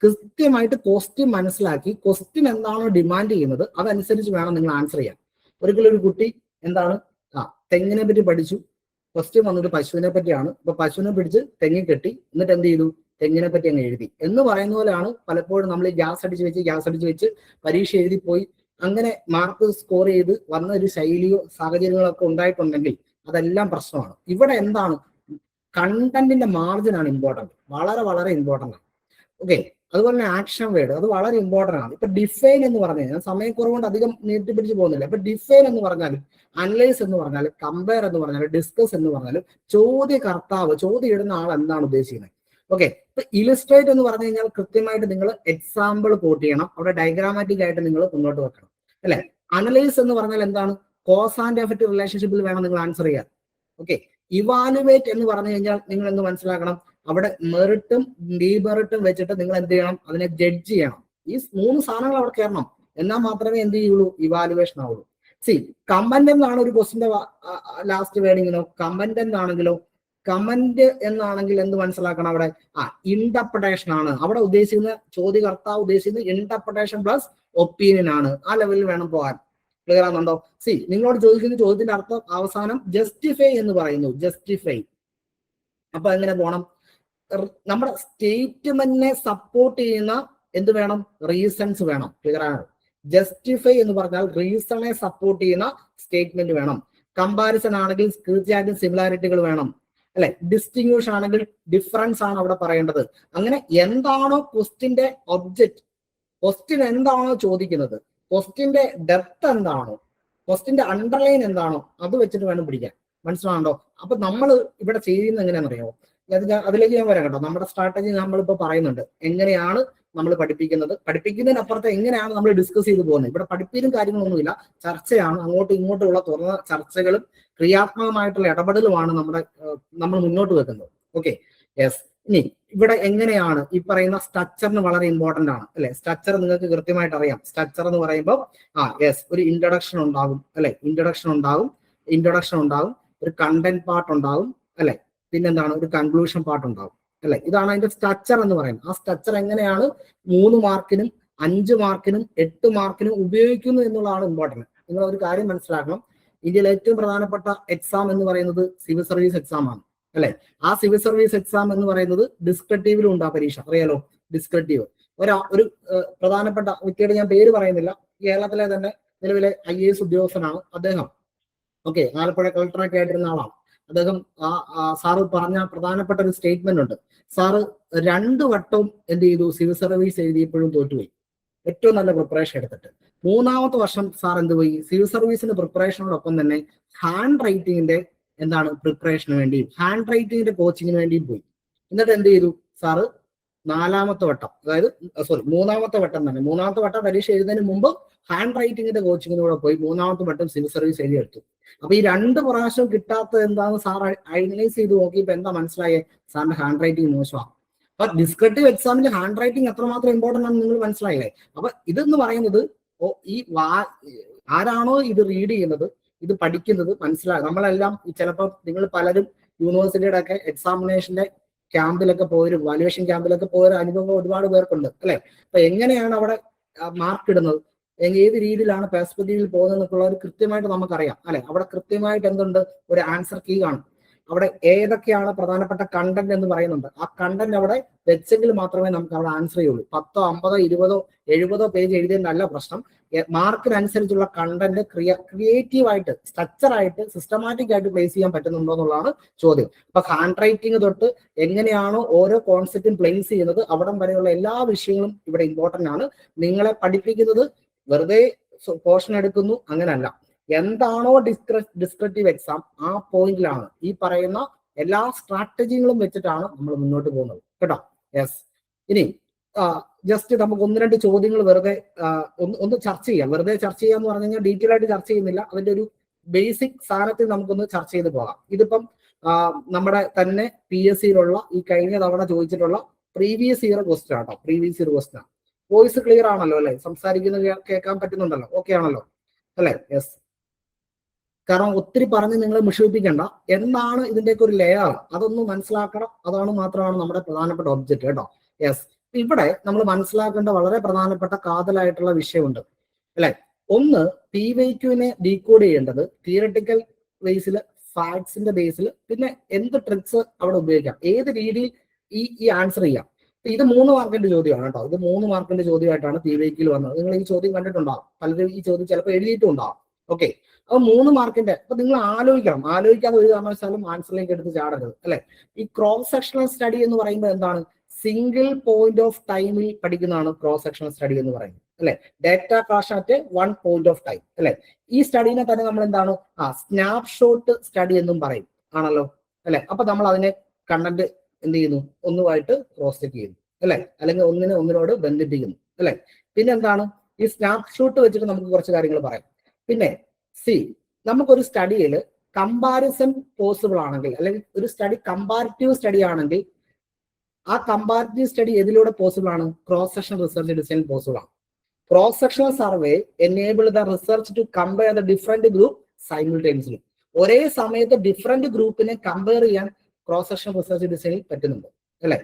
കൃത്യമായിട്ട് ക്വസ്റ്റ്യൻ മനസ്സിലാക്കി, ക്വസ്റ്റ്യൻ എന്താണോ ഡിമാൻഡ് ചെയ്യുന്നത് അതനുസരിച്ച് വേണം നിങ്ങൾ ആൻസർ ചെയ്യാൻ. ഒരിക്കലും ഒരു കുട്ടി എന്താണ് തെങ്ങിനെ പറ്റി പഠിച്ചു, ക്വസ്റ്റ്യൻ വന്നിട്ട് പശുവിനെ പറ്റിയാണ്. ഇപ്പൊ പശുവിനെ പിടിച്ച് തെങ്ങി കെട്ടി, എന്നിട്ട് എന്ത് ചെയ്തു? തെങ്ങിനെ പറ്റി അങ്ങ് എഴുതി എന്ന് പറയുന്ന പോലെയാണ് പലപ്പോഴും നമ്മൾ ഗ്യാസ് അടിച്ച് വെച്ച് പരീക്ഷ എഴുതി പോയി അങ്ങനെ മാർക്ക് സ്കോർ ചെയ്ത് വന്ന ഒരു ശൈലിയോ സാഹചര്യങ്ങളോ ഒക്കെ ഉണ്ടായിട്ടുണ്ടെങ്കിൽ അതെല്ലാം പ്രശ്നമാണ്. ഇവിടെ എന്താണ്? കണ്ടന്റിന്റെ മാർജിനാണ് ഇമ്പോർട്ടന്റ്, വളരെ ഇമ്പോർട്ടന്റ് ആണ്. ഓക്കെ, അതുപോലെ തന്നെ ആക്ഷൻ വേർഡ് അത് വളരെ ഇമ്പോർട്ടന്റ് ആണ്. ഇപ്പൊ ഡിഫൈൻ എന്ന് പറഞ്ഞു കഴിഞ്ഞാൽ സമയക്കുറവ് കൊണ്ട് അധികം നീട്ടിപ്പിടിച്ച് പോകുന്നില്ല. ഇപ്പൊ ഡിഫൈൻ എന്ന് പറഞ്ഞാലും, അനലൈസ് എന്ന് പറഞ്ഞാലും, കമ്പയർ എന്ന് പറഞ്ഞാലും, ഡിസ്കസ് എന്ന് പറഞ്ഞാലും, ചോദ്യം ഇടുന്ന ആൾ എന്താണ് ഉദ്ദേശിക്കുന്നത്? ഓക്കെ, ഇപ്പൊ ഇലിസ്ട്രേറ്റ് എന്ന് പറഞ്ഞു കഴിഞ്ഞാൽ കൃത്യമായിട്ട് നിങ്ങൾ എക്സാമ്പിൾ കോട്ട് ചെയ്യണം. അവിടെ ഡയഗ്രാമാറ്റിക് ആയിട്ട് നിങ്ങൾ മുന്നോട്ട് വെക്കണം അല്ലെ. അനലൈസ് എന്ന് പറഞ്ഞാൽ എന്താണ്? കോസ് ആൻഡ് എഫക്റ്റ് റിലേഷൻഷിപ്പിൽ വേണം നിങ്ങൾ ആൻസർ ചെയ്യാൻ. ഓക്കെ, ഇവാലുവേറ്റ് എന്ന് പറഞ്ഞു കഴിഞ്ഞാൽ നിങ്ങൾ എന്ത് മനസ്സിലാക്കണം? അവിടെ മെറിറ്റും ഡീമെറിറ്റും വെച്ചിട്ട് നിങ്ങൾ എന്ത് ചെയ്യണം? അതിനെ ജഡ്ജ് ചെയ്യണം. ഈ 3 സാധനങ്ങൾ അവിടെ കയറണം. എന്നാൽ മാത്രമേ എന്ത് ചെയ്യുള്ളൂ? ഇവാലുവേഷൻ ആവുള്ളൂ. സി കമന്റ് എന്നാണ് ഒരു ക്വസ്റ്റിന്റെ ലാസ്റ്റ് വേർഡിങ്ങിനോ, കമന്റ് എന്നാണെങ്കിലോ, കമന്റ് എന്നാണെങ്കിൽ എന്ത് മനസ്സിലാക്കണം? അവിടെ ഇന്റർപ്രിട്ടേഷൻ ആണ് അവിടെ ഉദ്ദേശിക്കുന്ന, ചോദ്യകർത്താവ് ഉദ്ദേശിക്കുന്നത് ഇന്റർപ്രിട്ടേഷൻ പ്ലസ് ഒപ്പീനിയൻ ആണ്. ആ ലെവലിൽ വേണം പോകാൻ. ക്ലിയർ ആണെന്നുണ്ടോ? സി നിങ്ങളോട് ചോദിക്കുന്ന ചോദ്യത്തിന്റെ അർത്ഥം അവസാനം ജസ്റ്റിഫൈ എന്ന് പറയുന്നു. ജസ്റ്റിഫൈ അപ്പൊ എങ്ങനെ പോകണം? നമ്മുടെ സ്റ്റേറ്റ്മെന്റിനെ സപ്പോർട്ട് ചെയ്യുന്ന എന്ത് വേണം? റീസൺസ് വേണം. ക്ലിയർ ആണ്? ജസ്റ്റിഫൈ എന്ന് പറഞ്ഞാൽ റീസണെ സപ്പോർട്ട് ചെയ്യുന്ന സ്റ്റേറ്റ്മെന്റ് വേണം. കമ്പാരിസൺ ആണെങ്കിൽ തീർച്ചയായിട്ടും സിമിലാരിറ്റികൾ വേണം, അല്ലെ? ഡിസ്റ്റിങ്വിഷ് ആണെങ്കിൽ ഡിഫറൻസ് ആണ് അവിടെ പറയേണ്ടത്. അങ്ങനെ എന്താണോ ക്വസ്റ്റിന്റെ ഒബ്ജക്റ്റ്, ക്വസ്റ്റ്യൻ എന്താണോ ചോദിക്കുന്നത്, ക്വസ്റ്റിന്റെ ഡെപ്ത് എന്താണോ, ക്വസ്റ്റിന്റെ അണ്ടർലൈൻ എന്താണോ, അത് വെച്ചിട്ട് വേണം പിടിക്കാൻ. മനസ്സിലാണോ? അപ്പൊ നമ്മൾ ഇവിടെ ചെയ്യുന്നത് എങ്ങനെയാണെന്നറിയാമോ? അതിലേക്ക് ഞാൻ വരാം കേട്ടോ. നമ്മുടെ സ്ട്രാറ്റജി നമ്മളിപ്പോ പറയുന്നുണ്ട്, എങ്ങനെയാണ് നമ്മൾ പഠിപ്പിക്കുന്നതിനപ്പുറത്ത് എങ്ങനെയാണ് നമ്മൾ ഡിസ്കസ് ചെയ്ത് പോകുന്നത്. ഇവിടെ പഠിപ്പിക്കലും കാര്യങ്ങളൊന്നുമില്ല, ചർച്ചയാണ്. അങ്ങോട്ടും ഇങ്ങോട്ടുമുള്ള തുറന്ന ചർച്ചകളും ക്രിയാത്മകമായിട്ടുള്ള ഇടപെടലുമാണ് നമ്മൾ മുന്നോട്ട് വെക്കുന്നത്. Okay, yes. ഇനി ഇവിടെ എങ്ങനെയാണ് ഈ പറയുന്ന സ്ട്രക്ചറിന് വളരെ ഇമ്പോർട്ടന്റ് ആണ്, അല്ലെ? സ്ട്രക്ചർ നിങ്ങൾക്ക് കൃത്യമായിട്ട് അറിയാം. സ്ട്രക്ചർ എന്ന് പറയുമ്പോൾ യെസ്, ഒരു ഇൻട്രൊഡക്ഷൻ ഉണ്ടാകും, അല്ലെ? ഇൻട്രൊഡക്ഷൻ ഉണ്ടാകും, ഒരു കണ്ടന്റ് പാർട്ട് ഉണ്ടാകും, അല്ലെ? പിന്നെന്താണ്? ഒരു കൺക്ലൂഷൻ പാർട്ട് ഉണ്ടാകും, അല്ലെ? ഇതാണ് അതിന്റെ സ്ട്രക്ചർ എന്ന് പറയുന്നത്. ആ സ്ട്രക്ചർ എങ്ങനെയാണ് 3 മാർക്കിനും 5 മാർക്കിനും 8 മാർക്കിനും ഉപയോഗിക്കുന്നു എന്നുള്ളതാണ് ഇമ്പോർട്ടന്റ്. നിങ്ങൾ ഒരു കാര്യം മനസ്സിലാക്കണം, ഇന്ത്യയിലെ ഏറ്റവും പ്രധാനപ്പെട്ട എക്സാം എന്ന് പറയുന്നത് സിവിൽ സർവീസ് എക്സാം ആണ്, അല്ലെ? ആ സിവിൽ സർവീസ് എക്സാം എന്ന് പറയുന്നത് ഡിസ്ക്രിപ്റ്റീവിലും ഉണ്ട് ആ പരീക്ഷ, അറിയാലോ? ഡിസ്ക്രിപ്റ്റീവ് ഒരു പ്രധാനപ്പെട്ട വ്യക്തിയുടെ ഞാൻ പേര് പറയുന്നില്ല, കേരളത്തിലെ തന്നെ നിലവിലെ IAS ഉദ്യോഗസ്ഥനാണ് അദ്ദേഹം. ഓക്കെ, ആലപ്പുഴ കളക്ടറൊക്കെ ആയിട്ടിരുന്ന ആളാണ് അദ്ദേഹം. സാറ് പറഞ്ഞ പ്രധാനപ്പെട്ട ഒരു സ്റ്റേറ്റ്മെന്റ് ഉണ്ട്. സാറ് 2 വട്ടവും എന്ത് ചെയ്തു? സിവിൽ സർവീസ് എഴുതിയപ്പോഴും തോറ്റുപോയി, ഏറ്റവും നല്ല പ്രിപ്പറേഷൻ എടുത്തിട്ട്. 3ാമത്തെ വർഷം സാർ എന്ത് പോയി? സിവിൽ സർവീസിന്റെ പ്രിപ്പറേഷനോടൊപ്പം തന്നെ ഹാൻഡ് റൈറ്റിംഗിന്റെ പ്രിപ്പറേഷന് വേണ്ടിയും ഹാൻഡ് റൈറ്റിംഗിന്റെ കോച്ചിങ്ങിന് വേണ്ടിയും പോയി. എന്നിട്ട് എന്ത് ചെയ്തു സാറ്? 4ാമത്തെ വട്ടം, അതായത് 3ാമത്തെ വട്ടം പരീക്ഷ എഴുതുന്നതിന് മുമ്പ് ഹാൻഡ് റൈറ്റിംഗിന്റെ കോച്ചിങ്ങിനൂടെ പോയി 3ാമത്തെ വട്ടം സിവിൽ സർവീസ് എഴുതിയെടുത്തു. അപ്പൊ ഈ 2 പ്രാവശ്യം കിട്ടാത്തത് എന്താണെന്ന് സാർ അനലൈസ് ചെയ്ത് നോക്കിയപ്പോ എന്താ മനസ്സിലായേ? സാറിന്റെ ഹാൻഡ് റൈറ്റിംഗ് മോശമാണ്. അപ്പൊ ഡിസ്ക്രിപ്റ്റീവ് എക്സാമിന്റെ ഹാൻഡ് റൈറ്റിംഗ് എത്രമാത്രം ഇമ്പോർട്ടന്റ് ആണെന്ന് നിങ്ങൾ മനസ്സിലായില്ലേ? അപ്പൊ ഇതെന്ന് പറയുന്നത് ആരാണോ ഇത് റീഡ് ചെയ്യുന്നത്, ഇത് പഠിക്കുന്നത്, മനസ്സിലാകും. നമ്മളെല്ലാം ചിലപ്പോൾ നിങ്ങൾ പലരും യൂണിവേഴ്സിറ്റിയുടെ ഒക്കെ എക്സാമിനേഷന്റെ ക്യാമ്പിലൊക്കെ പോയൊരു വാല്യുവേഷൻ ക്യാമ്പിലൊക്കെ പോയൊരു അനുഭവം ഒരുപാട് പേർക്കുണ്ട്, അല്ലെ? അപ്പൊ എങ്ങനെയാണ് അവിടെ മാർക്ക് ഇടുന്നത്, ഏത് രീതിയിലാണ് പെർസ്പെക്റ്റീവിൽ പോകുന്നത് എന്നൊക്കെയുള്ള ഒരു കൃത്യമായിട്ട് നമുക്കറിയാം, അല്ലെ? അവിടെ കൃത്യമായിട്ട് എന്തുണ്ട്? ഒരു ആൻസർ കീ കാണും. അവിടെ ഏതൊക്കെയാണ് പ്രധാനപ്പെട്ട കണ്ടന്റ് എന്ന് പറയുന്നുണ്ട്. ആ കണ്ടന്റ് അവിടെ വെച്ചെങ്കിൽ മാത്രമേ നമുക്ക് അവിടെ ആൻസർ ചെയ്യുള്ളൂ. 10, 50, 20, 70 പേജ് എഴുതിയതല്ല പ്രശ്നം. മാർക്കിനനുസരിച്ചുള്ള കണ്ടന്റ് ക്രിയേറ്റീവായിട്ട്, സ്ട്രക്ചറായിട്ട്, സിസ്റ്റമാറ്റിക് ആയിട്ട് പ്ലേസ് ചെയ്യാൻ പറ്റുന്നുണ്ടോ എന്നുള്ളതാണ് ചോദ്യം. അപ്പൊ ഹാൻഡ് റൈറ്റിംഗ് തൊട്ട് എങ്ങനെയാണോ ഓരോ കോൺസെപ്റ്റും പ്ലേസ് ചെയ്യുന്നത്, അവിടം വരെയുള്ള എല്ലാ വിഷയങ്ങളും ഇവിടെ ഇമ്പോർട്ടന്റ് ആണ്. നിങ്ങളെ പഠിപ്പിക്കുന്നത് വെറുതെ പോർഷൻ എടുക്കുന്നു അങ്ങനല്ല. എന്താണോ ഡിസ്ക്രിപ്റ്റീവ് എക്സാം, ആ പോയിന്റിലാണ് ഈ പറയുന്ന എല്ലാ സ്ട്രാറ്റജികളും വെച്ചിട്ടാണ് നമ്മൾ മുന്നോട്ട് പോകുന്നത്, കേട്ടോ? യെസ്. ഇനി ജസ്റ്റ് നമുക്ക് 1-2 ചോദ്യങ്ങൾ വെറുതെ ഒന്ന് ചർച്ച ചെയ്യാം. വെറുതെ ചർച്ച ചെയ്യാന്ന് പറഞ്ഞു കഴിഞ്ഞാൽ ഡീറ്റെയിൽ ആയിട്ട് ചർച്ച ചെയ്യുന്നില്ല, അതിന്റെ ഒരു ബേസിക് സാധനത്തിൽ നമുക്കൊന്ന് ചർച്ച ചെയ്ത് പോകാം. ഇതിപ്പം നമ്മുടെ തന്നെ PSCയിലുള്ള ഈ കഴിഞ്ഞ തവണ ചോദിച്ചിട്ടുള്ള പ്രീവിയസ് ഇയർ ക്വസ്റ്റ്യൻ ആട്ടോ. Previous year question. Voice clear ആണല്ലോ, അല്ലെ? സംസാരിക്കുന്നത് കേൾക്കാൻ പറ്റുന്നുണ്ടല്ലോ, ഓക്കെ ആണല്ലോ, അല്ലെ? യെസ്. കാരണം ഒത്തിരി പറഞ്ഞ് നിങ്ങളെ മുഷിപ്പിക്കണ്ട. എന്താണ് ഇതിന്റെയൊക്കെ ഒരു ലെയർ, അതൊന്ന് മനസ്സിലാക്കണം. അതാണ് മാത്രമാണ് നമ്മുടെ പ്രധാനപ്പെട്ട ഒബ്ജക്റ്റ്, കേട്ടോ? യെസ്. ഇവിടെ നമ്മൾ മനസ്സിലാക്കേണ്ട വളരെ പ്രധാനപ്പെട്ട കാതലായിട്ടുള്ള വിഷയമുണ്ട്, അല്ലെ? ഒന്ന്, PYQനെ ഡീകോഡ് ചെയ്യേണ്ടത് തിയറട്ടിക്കൽ ബേസിൽ, ഫാക്ട്സിന്റെ ബേസിൽ, പിന്നെ എന്ത് ട്രിക്സ് അവിടെ ഉപയോഗിക്കാം, ഏത് രീതിയിൽ ഈ ആൻസർ ചെയ്യാം. ഇത് 3 മാർക്കിന്റെ ചോദ്യമാണ് കേട്ടോ. ഇത് 3 മാർക്കിന്റെ ചോദ്യമായിട്ടാണ് PYQൽ വന്നത്. നിങ്ങൾ ഈ ചോദ്യം കണ്ടിട്ടുണ്ടാവും, പലരും ഈ ചോദ്യം ചിലപ്പോൾ എഴുതിയിട്ടും ഉണ്ടാവും. ഓക്കെ, അപ്പൊ 3 മാർക്കിന്റെ. അപ്പൊ നിങ്ങൾ ആലോചിക്കാതെ ഒരു കാരണവശാലും ആൻസറിലേക്ക് എടുത്ത് ചാടരുത്, അല്ലെ? ഈ ക്രോസ് സെക്ഷണൽ സ്റ്റഡി എന്ന് പറയുമ്പോൾ എന്താണ്? സിംഗിൾ പോയിന്റ് ഓഫ് ടൈമിൽ പഠിക്കുന്നതാണ് ക്രോസ് സെക്ഷണൽ സ്റ്റഡി എന്ന് പറയുന്നത്, അല്ലെ? Data clash at 1 point of time, അല്ലെ? ഈ സ്റ്റഡീനെ തന്നെ നമ്മൾ എന്താണ് സ്നാപ്ഷോട്ട് സ്റ്റഡി എന്നും പറയും, ആണല്ലോ, അല്ലെ? അപ്പൊ നമ്മൾ അതിനെ കണ്ടന്റ് എന്ത് ചെയ്യുന്നു? ഒന്നുമായിട്ട് ക്രോസ് ചെക്ക് ചെയ്യുന്നു, അല്ലെ? അല്ലെങ്കിൽ ഒന്നിനോട് ബന്ധിപ്പിക്കുന്നു, അല്ലെ? പിന്നെ എന്താണ്? ഈ സ്നാപ്ഷോട്ട് വെച്ചിട്ട് നമുക്ക് കുറച്ച് കാര്യങ്ങൾ പറയാം. പിന്നെ നമുക്കൊരു സ്റ്റഡിയിൽ കമ്പാരിസൺ പോസിബിൾ ആണെങ്കിൽ, അല്ലെങ്കിൽ ഒരു സ്റ്റഡി കമ്പാരിറ്റീവ് സ്റ്റഡി ആണെങ്കിൽ, ആ കമ്പാരിറ്റീവ് സ്റ്റഡി ഏതിലൂടെ പോസിബിൾ ആണ്? Cross sectional research design possible ആണ്. Cross sectional survey enable the research to compare the different group simultaneously. ഒരേ സമയത്ത് ഡിഫറെന്റ് ഗ്രൂപ്പിനെ കമ്പയർ ചെയ്യാൻ ക്രോസ് സെക്ഷണൽ റിസർച്ച് ഡിസൈനിൽ പറ്റുന്നുണ്ട്, അല്ലെ?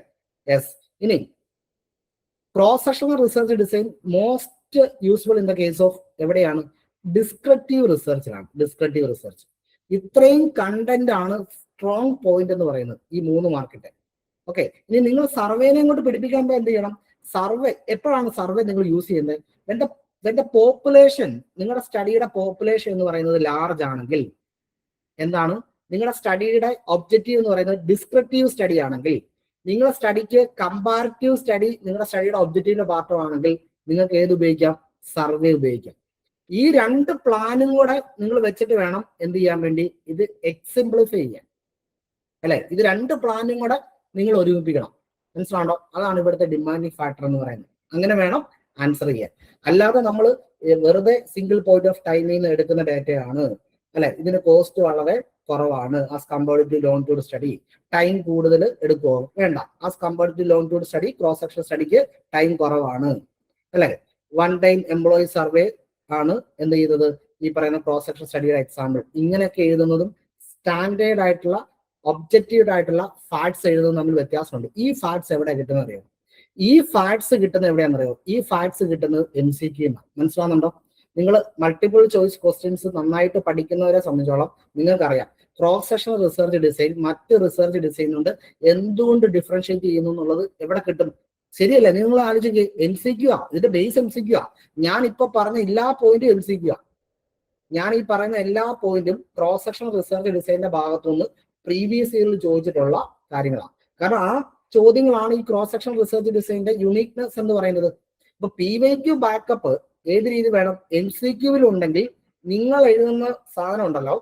യെസ്. ഇനി cross sectional research design most useful in the case of എവിടെയാണ്? ഡിസ്ക്രിപ്റ്റീവ് റിസർച്ചിലാണ്. ഡിസ്ക്രിപ്റ്റീവ് റിസർച്ച് ഇത്രയും കണ്ടന്റ് ആണ് സ്ട്രോങ് പോയിന്റ് എന്ന് പറയുന്നത് ഈ 3 മാർക്കിന്റെ. ഓക്കെ, ഇനി നിങ്ങൾ സർവേനെ കൊണ്ട് പിടിപ്പിക്കുമ്പോൾ എന്ത് ചെയ്യണം? സർവേ എപ്പോഴാണ് സർവേ നിങ്ങൾ യൂസ് ചെയ്യുന്നത്? വെന്റെ പോപ്പുലേഷൻ, നിങ്ങളുടെ സ്റ്റഡിയുടെ പോപ്പുലേഷൻ എന്ന് പറയുന്നത് ലാർജ് ആണെങ്കിൽ, എന്താണ് നിങ്ങളുടെ സ്റ്റഡിയുടെ ഒബ്ജക്റ്റീവ് എന്ന് പറയുന്നത് ഡിസ്ക്രിപ്റ്റീവ് സ്റ്റഡി ആണെങ്കിൽ, നിങ്ങളുടെ സ്റ്റഡിക്ക് കമ്പാരിറ്റീവ് സ്റ്റഡി നിങ്ങളുടെ സ്റ്റഡിയുടെ ഒബ്ജക്റ്റീവിന്റെ പാർട്ടുമാണെങ്കിൽ നിങ്ങൾക്ക് ഏത് ഉപയോഗിക്കാം? സർവേ ഉപയോഗിക്കാം. ഈ 2 പ്ലാനും കൂടെ നിങ്ങൾ വെച്ചിട്ട് വേണം എന്ത് ചെയ്യാൻ വേണ്ടി? ഇത് എക്സിംപ്ലിഫൈ ചെയ്യാൻ, അല്ലെ? ഇത് 2 പ്ലാനും കൂടെ നിങ്ങൾ ഒരുമിപ്പിക്കണം. മനസ്സിലാണോ? അതാണ് ഇവിടുത്തെ ഡിമാൻഡിങ് ഫാക്ടർ എന്ന് പറയുന്നത്. അങ്ങനെ വേണം ആൻസർ ചെയ്യാൻ. അല്ലാതെ നമ്മൾ വെറുതെ സിംഗിൾ പോയിന്റ് ഓഫ് ടൈമിൽ നിന്ന് എടുക്കുന്ന ഡേറ്റയാണ്, അല്ലെ, ഇതിന് കോസ്റ്റ് വളരെ കുറവാണ് as compared to longitude study, time കൂടുതൽ എടുക്കുമോ? വേണ്ട. As compared to longitude study, cross section സ്റ്റഡിക്ക് ടൈം കുറവാണ്, അല്ലെ. 1 ടൈം എംപ്ലോയി സർവേ ആണ് എന്ത് ചെയ്തത്? ഈ പറയുന്ന ക്രോസ് സെക്ഷൻ സ്റ്റഡിയുടെ എക്സാമ്പിൾ. ഇങ്ങനെയൊക്കെ എഴുതുന്നതും സ്റ്റാൻഡേർഡ് ആയിട്ടുള്ള ഒബ്ജക്റ്റീവ് ആയിട്ടുള്ള ഫാക്ട്സ് എഴുതുന്നത് തമ്മിൽ വ്യത്യാസമുണ്ട്. ഈ ഫാക്ട്സ് എവിടെ കിട്ടുന്നത് അറിയോ? ഈ ഫാക്ട്സ് കിട്ടുന്നത് എവിടെയാണെന്നറിയോ? ഈ ഫാക്ട്സ് കിട്ടുന്നത് MCQ എന്നാണ്. മനസ്സിലാവുന്നുണ്ടോ? നിങ്ങൾ മൾട്ടിപ്പിൾ ചോയ്സ് ക്വസ്റ്റ്യൻസ് നന്നായിട്ട് പഠിക്കുന്നവരെ സംബന്ധിച്ചോളം നിങ്ങൾക്കറിയാം ക്രോസ് സെക്ഷൻ റിസർച്ച് ഡിസൈൻ മറ്റ് റിസർച്ച് ഡിസൈൻ കൊണ്ട് എന്തുകൊണ്ട് ഡിഫറൻഷിയേറ്റ് ചെയ്യുന്നു എന്നുള്ളത് എവിടെ കിട്ടും? ശരിയല്ലേ? നിങ്ങൾ ആലോചിക്കുക, MCQ ആ, ഇതിന്റെ ബേസ് MCQ ആ. ഞാൻ ഇപ്പൊ പറഞ്ഞ എല്ലാ പോയിന്റും MCQ ആ. ഞാൻ ഈ പറയുന്ന എല്ലാ പോയിന്റും ക്രോസ് സെക്ഷൻ റിസർച്ച് ഡിസൈനിന്റെ ഭാഗത്തുനിന്ന് പ്രീവിയസ് ഇയറിൽ ചോദിച്ചിട്ടുള്ള കാര്യങ്ങളാണ്. കാരണം ആ ചോദ്യങ്ങളാണ് ഈ ക്രോസ് സെക്ഷൻ റിസർച്ച് ഡിസൈനിന്റെ യുണീക്നെസ് എന്ന് പറയുന്നത്. ഇപ്പൊ PYQ ബാക്കപ്പ് ഏത് രീതി വേണം? MCQവിൽ ഉണ്ടെങ്കിൽ നിങ്ങൾ എഴുതുന്ന സാധനം ഉണ്ടല്ലോ,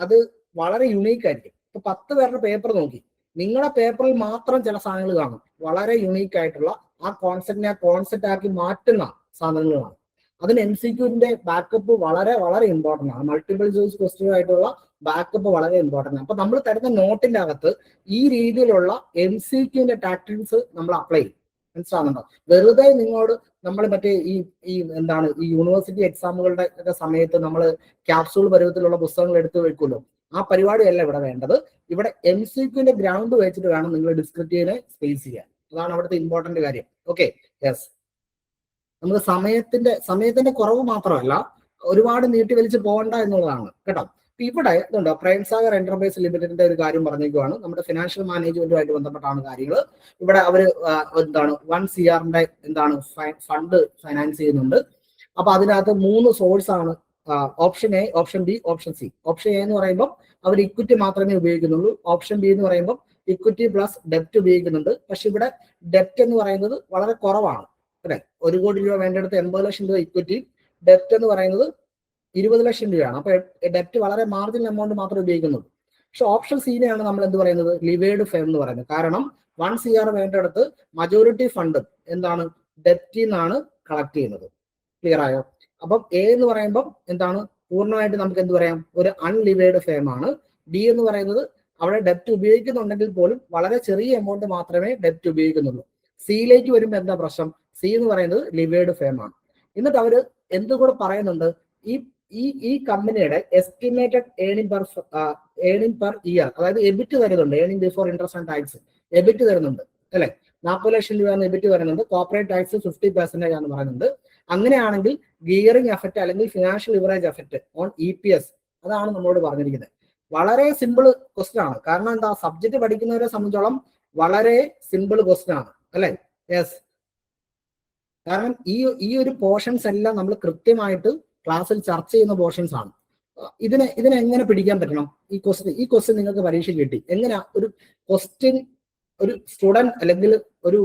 അത് വളരെ യുണീക്ക് ആയിരിക്കും. ഇപ്പൊ 10 പേരുടെ പേപ്പർ നോക്കി, നിങ്ങളുടെ പേപ്പറിൽ മാത്രം ചില സാധനങ്ങൾ കാണും, വളരെ യുണീക്ക് ആയിട്ടുള്ള ആ കോൺസെപ്റ്റ് ആക്കി മാറ്റുന്ന സാധനങ്ങളാണ്. അതിന് MCQവിന്റെ ബാക്കപ്പ് വളരെ വളരെ ഇമ്പോർട്ടൻ്റ് ആണ്. മൾട്ടിപ്പിൾ ചോയ്സ് ക്വസ്റ്റ്യൻ ആയിട്ടുള്ള ബാക്കപ്പ് വളരെ ഇമ്പോർട്ടൻ്റ് ആണ്. അപ്പൊ നമ്മൾ തരുന്ന നോട്ടിന്റെ അകത്ത് ഈ രീതിയിലുള്ള MCQവിന്റെ ടാക്ടിക്സ് നമ്മൾ അപ്ലൈ ചെയ്യും. മനസ്സിലാകുന്നുണ്ടോ? വെറുതെ നിങ്ങളോട് നമ്മൾ മറ്റേ ഈ എന്താണ് ഈ യൂണിവേഴ്സിറ്റി എക്സാമുകളുടെ ഒക്കെ സമയത്ത് നമ്മൾ ക്യാപ്സൂൾ പരുവത്തിലുള്ള പുസ്തകങ്ങൾ എടുത്തു വെക്കുമല്ലോ, ആ പരിപാടിയല്ല ഇവിടെ വേണ്ടത്. ഇവിടെ MCQവിന്റെ ഗ്രൗണ്ട് വെച്ചിട്ട് വേണം നിങ്ങൾ ഡിസ്ക്രിപ്റ്റീവിനെ സ്പേസ് ചെയ്യാൻ. അതാണ് അവിടുത്തെ ഇമ്പോർട്ടന്റ് കാര്യം. Okay, yes. നമുക്ക് സമയത്തിന്റെ കുറവ് മാത്രമല്ല, ഒരുപാട് നീട്ടി വലിച്ച് പോകണ്ട എന്നുള്ളതാണ് കേട്ടോ. ഇവിടെ ഇതുണ്ടോ, പ്രേംസാഗർ എന്റർപ്രൈസ് ലിമിറ്റഡിന്റെ ഒരു കാര്യം പറഞ്ഞേക്കുവാണ്. നമ്മുടെ ഫിനാൻഷ്യൽ മാനേജ്മെന്റുമായിട്ട് ബന്ധപ്പെട്ടാണ് കാര്യങ്ങൾ. ഇവിടെ അവര് എന്താണ് 1 CR എന്താണ് ഫണ്ട് ഫൈനാൻസ് ചെയ്യുന്നുണ്ട്. അപ്പൊ അതിനകത്ത് 3 സോഴ്സ് ആണ്, option A, option B, option C. Option A എന്ന് പറയുമ്പോൾ അവർ ഇക്വിറ്റി മാത്രമേ ഉപയോഗിക്കുന്നുള്ളൂ. ഓപ്ഷൻ ബി എന്ന് പറയുമ്പോൾ ഇക്വിറ്റി പ്ലസ് ഡെപ്റ്റ് ഉപയോഗിക്കുന്നുണ്ട്. പക്ഷെ ഇവിടെ ഡെപ്റ്റ് എന്ന് പറയുന്നത് വളരെ കുറവാണ്, അല്ലെ. 1 കോടി രൂപ വേണ്ടടുത്ത് 80 ലക്ഷം രൂപ ഇക്വിറ്റി, ഡെപ്റ്റ് എന്ന് പറയുന്നത് 20 ലക്ഷം രൂപയാണ്. അപ്പൊ ഡെപ്റ്റ് വളരെ മാർജിനൽ എമൗണ്ട് മാത്രമേ ഉപയോഗിക്കുന്നുള്ളൂ. പക്ഷെ ഓപ്ഷൻ സിനെയാണ് നമ്മൾ എന്ത് പറയുന്നത്? ലിവേഡ് ഫേം എന്ന് പറയുന്നത്. കാരണം 1 CR വേണ്ടടുത്ത് മജോറിറ്റി ഫണ്ട് എന്താണ് ഡെപ്റ്റിൽ നിന്നാണ് കളക്ട് ചെയ്യുന്നത്. ക്ലിയർ ആയോ? അപ്പം എ എന്ന് പറയുമ്പോൾ എന്താണ് പൂർണ്ണമായിട്ട് നമുക്ക് എന്ത് പറയാം? ഒരു അൺലിവേഡ് ഫേം ആണ്. ബി എന്ന് പറയുന്നത് അവിടെ ഡെപ്റ്റ് ഉപയോഗിക്കുന്നുണ്ടെങ്കിൽ പോലും വളരെ ചെറിയ എമൗണ്ട് മാത്രമേ ഡെപ്റ്റ് ഉപയോഗിക്കുന്നുള്ളൂ. സിയിലേക്ക് വരുമ്പോൾ എന്താ പ്രശ്നം? സി എന്ന് പറയുന്നത് ലിവേഡ് ഫേം ആണ്. എന്നിട്ട് അവര് എന്തുകൂടെ പറയുന്നുണ്ട്? ഈ കമ്പനിയുടെ എസ്റ്റിമേറ്റഡ് ഏണിംഗ് പെർ ഇയർ, അതായത് എബിറ്റ് തരുന്നുണ്ട്. Earning before interest and tax EBIT തരുന്നുണ്ട്, അല്ലെ. 40 ലക്ഷം രൂപ എബിറ്റ് വരുന്നുണ്ട്. കോർപ്പറേറ്റ് ടാക്സ് 50% ആണെന്ന് പറയുന്നുണ്ട്. അങ്ങനെയാണെങ്കിൽ ഗിയറിംഗ് എഫക്റ്റ് അല്ലെങ്കിൽ financial leverage effect on EPS, അതാണ് നമ്മളോട് പറഞ്ഞിരിക്കുന്നത്. വളരെ സിമ്പിൾ ക്വസ്റ്റ്യൻ ആണ്. കാരണം എന്താ, സബ്ജക്ട് പഠിക്കുന്നവരെ സംബന്ധിച്ചോളം വളരെ സിമ്പിൾ ക്വസ്റ്റ്യൻ ആണ്, അല്ലെ. യെസ്. കാരണം ഈ ഒരു പോർഷൻസ് എല്ലാം നമ്മൾ കൃത്യമായിട്ട് ക്ലാസ്സിൽ ചർച്ച ചെയ്യുന്ന പോർഷൻസ് ആണ്. ഇതിനെ എങ്ങനെ പിടിക്കാൻ പറ്റണം? ഈ ക്വസ്റ്റ്യൻ നിങ്ങൾക്ക് പരീക്ഷ കിട്ടി. എങ്ങനെ ഒരു ക്വസ്റ്റ്യൻ ഒരു സ്റ്റുഡന്റ് അല്ലെങ്കിൽ ഒരു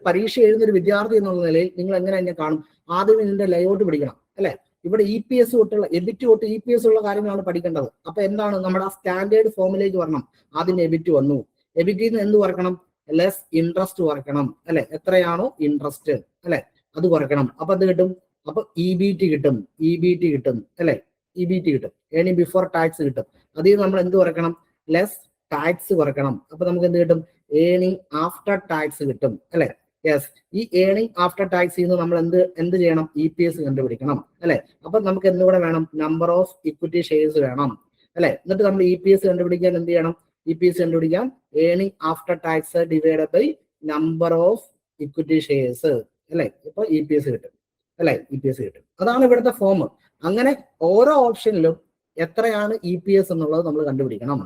പരീക്ഷ എഴുതുന്ന ഒരു വിദ്യാർത്ഥി എന്നുള്ള നിലയിൽ നിങ്ങൾ എങ്ങനെ തന്നെ കാണും? ആദ്യം ഇതിന്റെ ലേഔട്ട് പിടിക്കണം, അല്ലെ. ഇവിടെ EPS തൊട്ടുള്ള എബിറ്റ് തൊട്ട് EPS ഉള്ള കാര്യങ്ങളാണ് പഠിക്കേണ്ടത്. അപ്പൊ എന്താണ് നമ്മുടെ ആ സ്റ്റാൻഡേർഡ് ഫോമിലേക്ക് വരണം. ആദ്യം എബിറ്റ് വന്നു, എബിറ്റിൽ നിന്ന് എന്ത് കുറക്കണം? ലെസ് ഇൻട്രസ്റ്റ് കുറയ്ക്കണം, അല്ലെ. എത്രയാണോ ഇൻട്രസ്റ്റ്, അല്ലെ, അത് കുറയ്ക്കണം. അപ്പൊ എന്ത് കിട്ടും? അപ്പൊ EBT കിട്ടും, അല്ലെ. EBT കിട്ടും, ഏണിംഗ് ബിഫോർ ടാക്സ് കിട്ടും. അതിൽ നമ്മൾ എന്ത് കുറയ്ക്കണം? ലെസ് ടാക്സ് കുറയ്ക്കണം. അപ്പൊ നമുക്ക് എന്ത് കിട്ടും? ഏണിംഗ് ആഫ്റ്റർ ടാക്സ് കിട്ടും, അല്ലെ. യെസ്. ഈ ഏണിംഗ് ആഫ്റ്റർ ടാക്സ് ചെയ്യുന്നത് നമ്മൾ എന്ത് ചെയ്യണം? EPS കണ്ടുപിടിക്കണം, അല്ലെ. അപ്പൊ നമുക്ക് എന്തുകൂടെ വേണം? നമ്പർ ഓഫ് ഇക്വിറ്റി ഷെയർസ് വേണം, അല്ലെ. എന്നിട്ട് നമ്മൾ EPS കണ്ടുപിടിക്കാൻ എന്ത് ചെയ്യണം? EPS കണ്ടുപിടിക്കാൻ earning after tax divided by number of equity shares, അല്ലെ. ഇപ്പൊ EPS കിട്ടും, അല്ലെ. EPS കിട്ടും. അതാണ് ഇവിടുത്തെ ഫോം. അങ്ങനെ ഓരോ ഓപ്ഷനിലും എത്രയാണ് EPS എന്നുള്ളത് നമ്മൾ കണ്ടുപിടിക്കണം.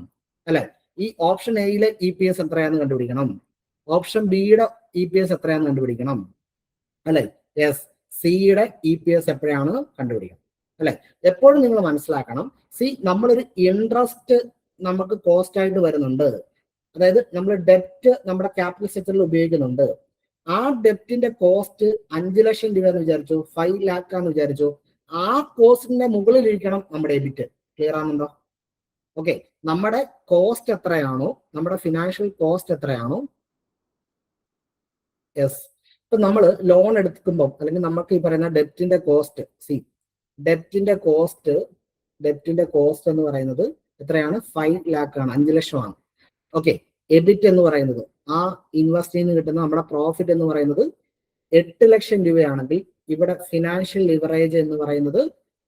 അല്ലെ? ഈ ഓപ്ഷൻ എയിലെ EPS എത്രയാണെന്ന് കണ്ടുപിടിക്കണം. ഓപ്ഷൻ ബിയുടെ EPS എത്രയാണെന്ന് കണ്ടുപിടിക്കണം, അല്ലെ? യെസ്, സിയുടെ EPS എപ്പോഴാണ് കണ്ടുപിടിക്കണം, അല്ലെ? എപ്പോഴും നിങ്ങൾ മനസ്സിലാക്കണം, നമ്മളൊരു ഇൻട്രസ്റ്റ് നമുക്ക് കോസ്റ്റ് ആയിട്ട് വരുന്നുണ്ട്. അതായത് നമ്മൾ ഡെപ്റ്റ് നമ്മുടെ ക്യാപിറ്റൽ സ്ട്രക്ചറിൽ ഉപയോഗിക്കുന്നുണ്ട്. ആ ഡെപ്റ്റിന്റെ കോസ്റ്റ് 5 ലക്ഷം രൂപ എന്ന് വിചാരിച്ചു, 5 ലാക്ക് ആണെന്ന് വിചാരിച്ചു. ആ കോസ്റ്റിന്റെ മുകളിലിരിക്കണം നമ്മുടെ എബിറ്റ്. ക്ലിയർ ആണെന്നുണ്ടോ? ഓക്കെ, നമ്മുടെ കോസ്റ്റ് എത്രയാണോ, നമ്മുടെ ഫിനാൻഷ്യൽ കോസ്റ്റ് എത്രയാണോ, യെസ്, ഇപ്പൊ നമ്മൾ ലോൺ എടുക്കുമ്പോൾ അല്ലെങ്കിൽ നമുക്ക് ഈ പറയുന്ന ഡെപ്റ്റിന്റെ കോസ്റ്റ്, ഡെപ്റ്റിന്റെ കോസ്റ്റ് എന്ന് പറയുന്നത് എത്രയാണ്? 5 ലാക്ക് ആണ്, 5 ലക്ഷമാണ്. ഓക്കെ, എബിറ്റ് എന്ന് പറയുന്നത്, ആ ഇൻവെസ്റ്റ് നിന്ന് കിട്ടുന്ന നമ്മുടെ പ്രോഫിറ്റ് എന്ന് പറയുന്നത് 8 ലക്ഷം രൂപയാണെങ്കിൽ ഇവിടെ ഫിനാൻഷ്യൽ ലിവറേജ് എന്ന് പറയുന്നത്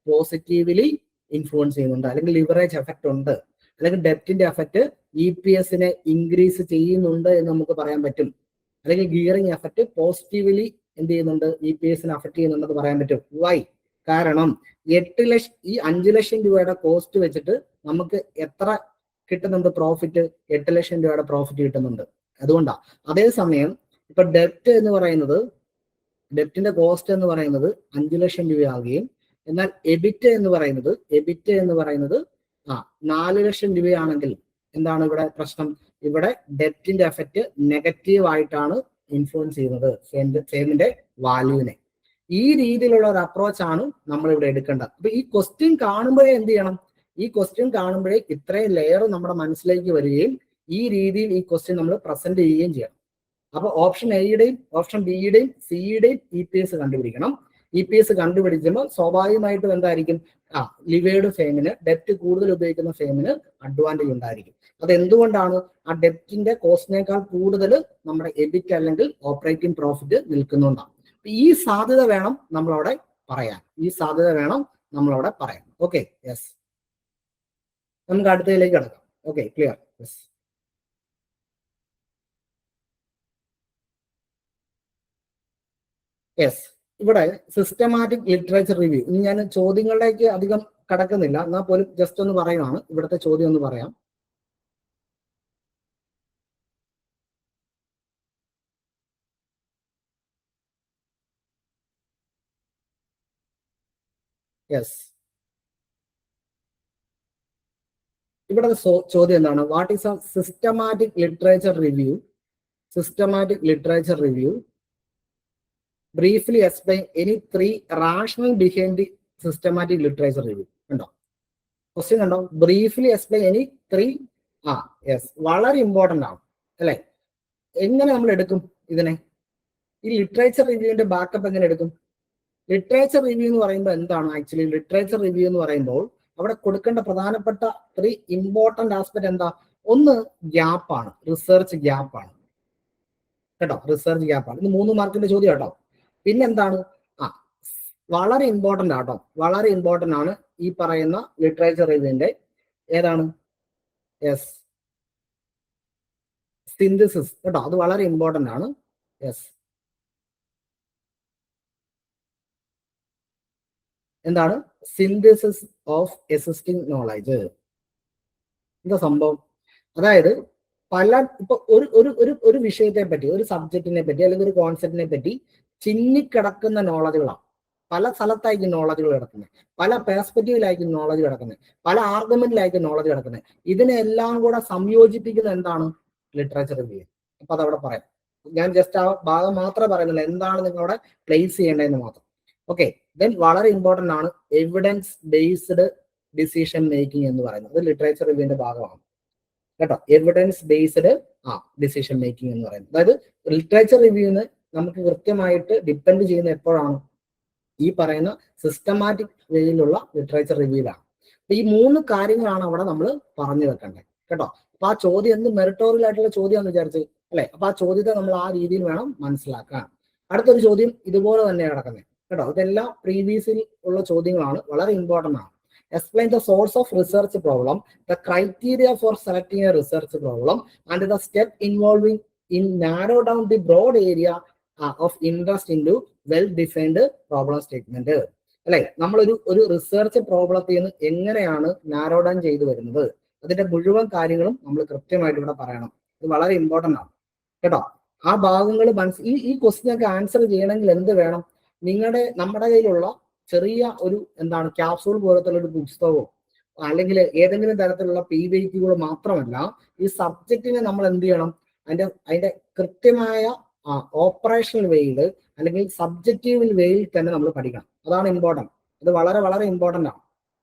പോസിറ്റീവ്ലി ഇൻഫ്ലുവൻസ് ചെയ്യുന്നുണ്ട്, അല്ലെങ്കിൽ ലിവറേജ് എഫക്റ്റ് ഉണ്ട്, അല്ലെങ്കിൽ ഡെപ്റ്റിന്റെ എഫക്റ്റ് EPSനെ ഇൻക്രീസ് ചെയ്യുന്നുണ്ട് എന്ന് നമുക്ക് പറയാൻ പറ്റും. അല്ലെങ്കിൽ ഗിയറിംഗ് എഫക്റ്റ് പോസിറ്റീവ്ലി എന്ത് ചെയ്യുന്നുണ്ട്? EPSനെ അഫക്ട് ചെയ്യുന്നുണ്ടെന്ന് പറയാൻ പറ്റും. വൈ? കാരണം 8 ലക്ഷം, ഈ 5 ലക്ഷം രൂപയുടെ കോസ്റ്റ് വെച്ചിട്ട് നമുക്ക് എത്ര കിട്ടുന്നുണ്ട് പ്രോഫിറ്റ്? 8 ലക്ഷം രൂപയുടെ പ്രോഫിറ്റ് കിട്ടുന്നുണ്ട്. അതുകൊണ്ടാണ്. അതേസമയം ഇപ്പൊ ഡെപ്റ്റ് എന്ന് പറയുന്നത്, ഡെപ്റ്റിന്റെ കോസ്റ്റ് എന്ന് പറയുന്നത് 5 ലക്ഷം രൂപയാവുകയും, എന്നാൽ എബിറ്റ് എന്ന് പറയുന്നത് 4 ലക്ഷം രൂപയാണെങ്കിൽ എന്താണ് ഇവിടെ പ്രശ്നം? ഇവിടെ ഡെപ്റ്റിന്റെ എഫക്റ്റ് നെഗറ്റീവ് ആയിട്ടാണ് ഇൻഫ്ലുവൻസ് ചെയ്യുന്നത് ഫേമിന്റെ വാല്യൂവിനെ. ഈ രീതിയിലുള്ള ഒരു അപ്രോച്ച് ആണ് നമ്മൾ ഇവിടെ എടുക്കേണ്ടത്. അപ്പൊ ഈ ക്വസ്റ്റ്യൻ കാണുമ്പോഴേ എന്ത് ചെയ്യണം? ഈ ക്വസ്റ്റ്യൻ കാണുമ്പോഴേ ഇത്രയും ലെയർ നമ്മുടെ മനസ്സിലേക്ക് വരികയും ഈ രീതിയിൽ ഈ ക്വസ്റ്റ്യൻ നമ്മൾ പ്രസന്റ് ചെയ്യുകയും ചെയ്യണം. അപ്പൊ ഓപ്ഷൻ എയുടെയും ഓപ്ഷൻ ബിയുടെയും സിയുടെയും EPS കണ്ടുപിടിക്കണം. EPS കണ്ടുപിടിക്കുമ്പോൾ സ്വാഭാവികമായിട്ടും എന്തായിരിക്കും? ലിവേർഡ് ഫേമിന്, ഡെപ്റ്റ് കൂടുതൽ ഉപയോഗിക്കുന്ന ഫേമിന് അഡ്വാൻറ്റേജ് ഉണ്ടായിരിക്കും. അത് എന്തുകൊണ്ടാണ്? ആ ഡെപ്റ്റിന്റെ കോസ്റ്റിനേക്കാൾ കൂടുതൽ നമ്മുടെ എബിറ്റ് അല്ലെങ്കിൽ ഓപ്പറേറ്റിംഗ് പ്രോഫിറ്റ് നിൽക്കുന്നുണ്ടാണ്. ഈ സാധ്യത വേണം നമ്മളവിടെ പറയാൻ. ഓക്കെ, യെസ്, നമുക്ക് അടുത്തതിലേക്ക് കിടക്കാം. Okay, clear? യെസ്. യെസ്, ഇവിടെ സിസ്റ്റമാറ്റിക് ലിറ്ററേച്ചർ റിവ്യൂ. ഇനി ഞാൻ ചോദ്യങ്ങളിലേക്ക് അധികം കടക്കുന്നില്ല, എന്നാൽ പോലും ജസ്റ്റ് ഒന്ന് പറയുകയാണ്. ഇവിടുത്തെ ചോദ്യം ഒന്ന് പറയാം. യെസ്, ഇവിടെ ചോദ്യം എന്താണ്? What is A systematic literature review briefly explain any 3 rational behind the systematic literature review. കണ്ടോ ക്വസ്റ്റ്യൻ? കണ്ടോ? Briefly explain any 3. യെസ്, വളരെ ഇമ്പോർട്ടന്റ് ആണ്, അല്ലെ? എങ്ങനെ നമ്മൾ എടുക്കും ഇതിനെ? ഈ ലിറ്ററേച്ചർ റിവ്യൂവിന്റെ ബാക്കപ്പ് എങ്ങനെ എടുക്കും? ലിറ്ററേച്ചർ റിവ്യൂ എന്ന് പറയുമ്പോൾ എന്താണ്? ആക്ച്വലി ലിറ്ററേച്ചർ റിവ്യൂ എന്ന് പറയുമ്പോൾ അവിടെ കൊടുക്കേണ്ട പ്രധാനപ്പെട്ട 3 ഇമ്പോർട്ടന്റ് ആസ്പെക്ട് എന്താ? ഒന്ന് ഗ്യാപ്പാണ്, റിസർച്ച് ഗ്യാപ്പാണ് കേട്ടോ. റിസർച്ച് ഗ്യാപ്പാണ്. ഇത് 3 മാർക്കിന്റെ ചോദ്യം കേട്ടോ. പിന്നെന്താണ്? വളരെ ഇമ്പോർട്ടന്റ് ആട്ടോ, വളരെ ഇമ്പോർട്ടന്റ് ആണ് ഈ പറയുന്ന ലിറ്ററേച്ചർ റിവ്യൂവിന്റെ ഏതാണ്? യെസ്, സിന്തസിസ് കേട്ടോ. അത് വളരെ ഇമ്പോർട്ടന്റ് ആണ്. യെസ്, എന്താണ്? Synthesis of existing knowledge. എന്താ സംഭവം? അതായത് ഇപ്പൊ ഒരു വിഷയത്തെ പറ്റി, ഒരു സബ്ജക്റ്റിനെ പറ്റി, അല്ലെങ്കിൽ ഒരു കോൺസെപ്റ്റിനെ പറ്റി ചിന്നിക്കിടക്കുന്ന നോളജുകളാണ്. പല സ്ഥലത്തായിരിക്കും നോളജുകൾ കിടക്കുന്നത്, പല പെർസ്പെക്റ്റീവിലായിരിക്കും നോളജ് കിടക്കുന്നത്, പല ആർഗ്യുമെന്റിലായിരിക്കും നോളജ് കിടക്കുന്നത്. ഇതിനെല്ലാം കൂടെ സംയോജിപ്പിക്കുന്ന എന്താണ്? Literature review. അപ്പൊ അതവിടെ പറയാം. ഞാൻ ജസ്റ്റ് ആ ഭാഗം മാത്രമേ പറയുന്നില്ല, എന്താണ് നിങ്ങളവിടെ പ്ലേസ് ചെയ്യേണ്ടതെന്ന് മാത്രം. ഓക്കെ, ദെൻ വളരെ ഇമ്പോർട്ടന്റ് ആണ് എവിഡൻസ് ബേസ്ഡ് ഡിസിഷൻ മേക്കിംഗ് എന്ന് പറയുന്നത്. അത് ലിറ്ററേച്ചർ റിവ്യൂവിന്റെ ഭാഗമാണ് കേട്ടോ. എവിഡൻസ് ബേസ്ഡ് ഡിസിഷൻ മേക്കിംഗ് എന്ന് പറയുന്നത്. അതായത് ലിറ്ററേച്ചർ റിവ്യൂവിന് നമുക്ക് കൃത്യമായിട്ട് ഡിപ്പെൻഡ് ചെയ്യുന്ന എപ്പോഴാണ്? ഈ പറയുന്ന സിസ്റ്റമാറ്റിക് വേയിലുള്ള ലിറ്ററേച്ചർ റിവ്യൂലാണ്. അപ്പൊ ഈ 3 കാര്യങ്ങളാണ് അവിടെ നമ്മൾ പറഞ്ഞു വെക്കേണ്ടത് കേട്ടോ. അപ്പൊ ആ ചോദ്യം എന്ത് മെറിറ്റോറിയൽ ആയിട്ടുള്ള ചോദ്യമാണെന്ന് വിചാരിച്ച്, അല്ലെ? അപ്പൊ ആ ചോദ്യത്തെ നമ്മൾ ആ രീതിയിൽ വേണം മനസ്സിലാക്കാൻ. അടുത്തൊരു ചോദ്യം ഇതുപോലെ തന്നെ കിടക്കുന്നത് കേട്ടോ. ഇതെല്ലാം പ്രീവിയസിൽ ഉള്ള ചോദ്യങ്ങളാണ്, വളരെ ഇമ്പോർട്ടന്റ് ആണ്. Explain the source of research problem, the criteria for selecting a research problem, and the step involving in narrow down the broad area of interest into well-defined problem statement. അല്ലെ, നമ്മളൊരു റിസർച്ച് പ്രോബ്ലത്തിൽ നിന്ന് എങ്ങനെയാണ് narrow down ചെയ്തു വരുന്നത്, അതിന്റെ മുഴുവൻ കാര്യങ്ങളും നമ്മൾ കൃത്യമായിട്ട് ഇവിടെ പറയണം. ഇത് വളരെ ഇമ്പോർട്ടൻ്റ് ആണ് കേട്ടോ. ആ ഭാഗങ്ങൾ ഈ ക്വസ്റ്റ്യനൊക്കെ ആൻസർ ചെയ്യണമെങ്കിൽ എന്ത് വേണം? നമ്മുടെ കയ്യിലുള്ള ചെറിയ ഒരു ക്യാപ്സൂൾ പോലത്തെ ഒരു പുസ്തകമോ അല്ലെങ്കിൽ ഏതെങ്കിലും തരത്തിലുള്ള PYQകൾ മാത്രമല്ല, ഈ സബ്ജക്റ്റിനെ നമ്മൾ എന്ത് ചെയ്യണം? അതിന്റെ കൃത്യമായ ഓപ്പറേഷണൽ വേയിൽ അല്ലെങ്കിൽ സബ്ജക്റ്റീവ് വേയിൽ തന്നെ നമ്മൾ പഠിക്കണം. അതാണ് ഇമ്പോർട്ടൻറ്റ്. അത് വളരെ വളരെ ഇമ്പോർട്ടൻ്റ് ആണ്.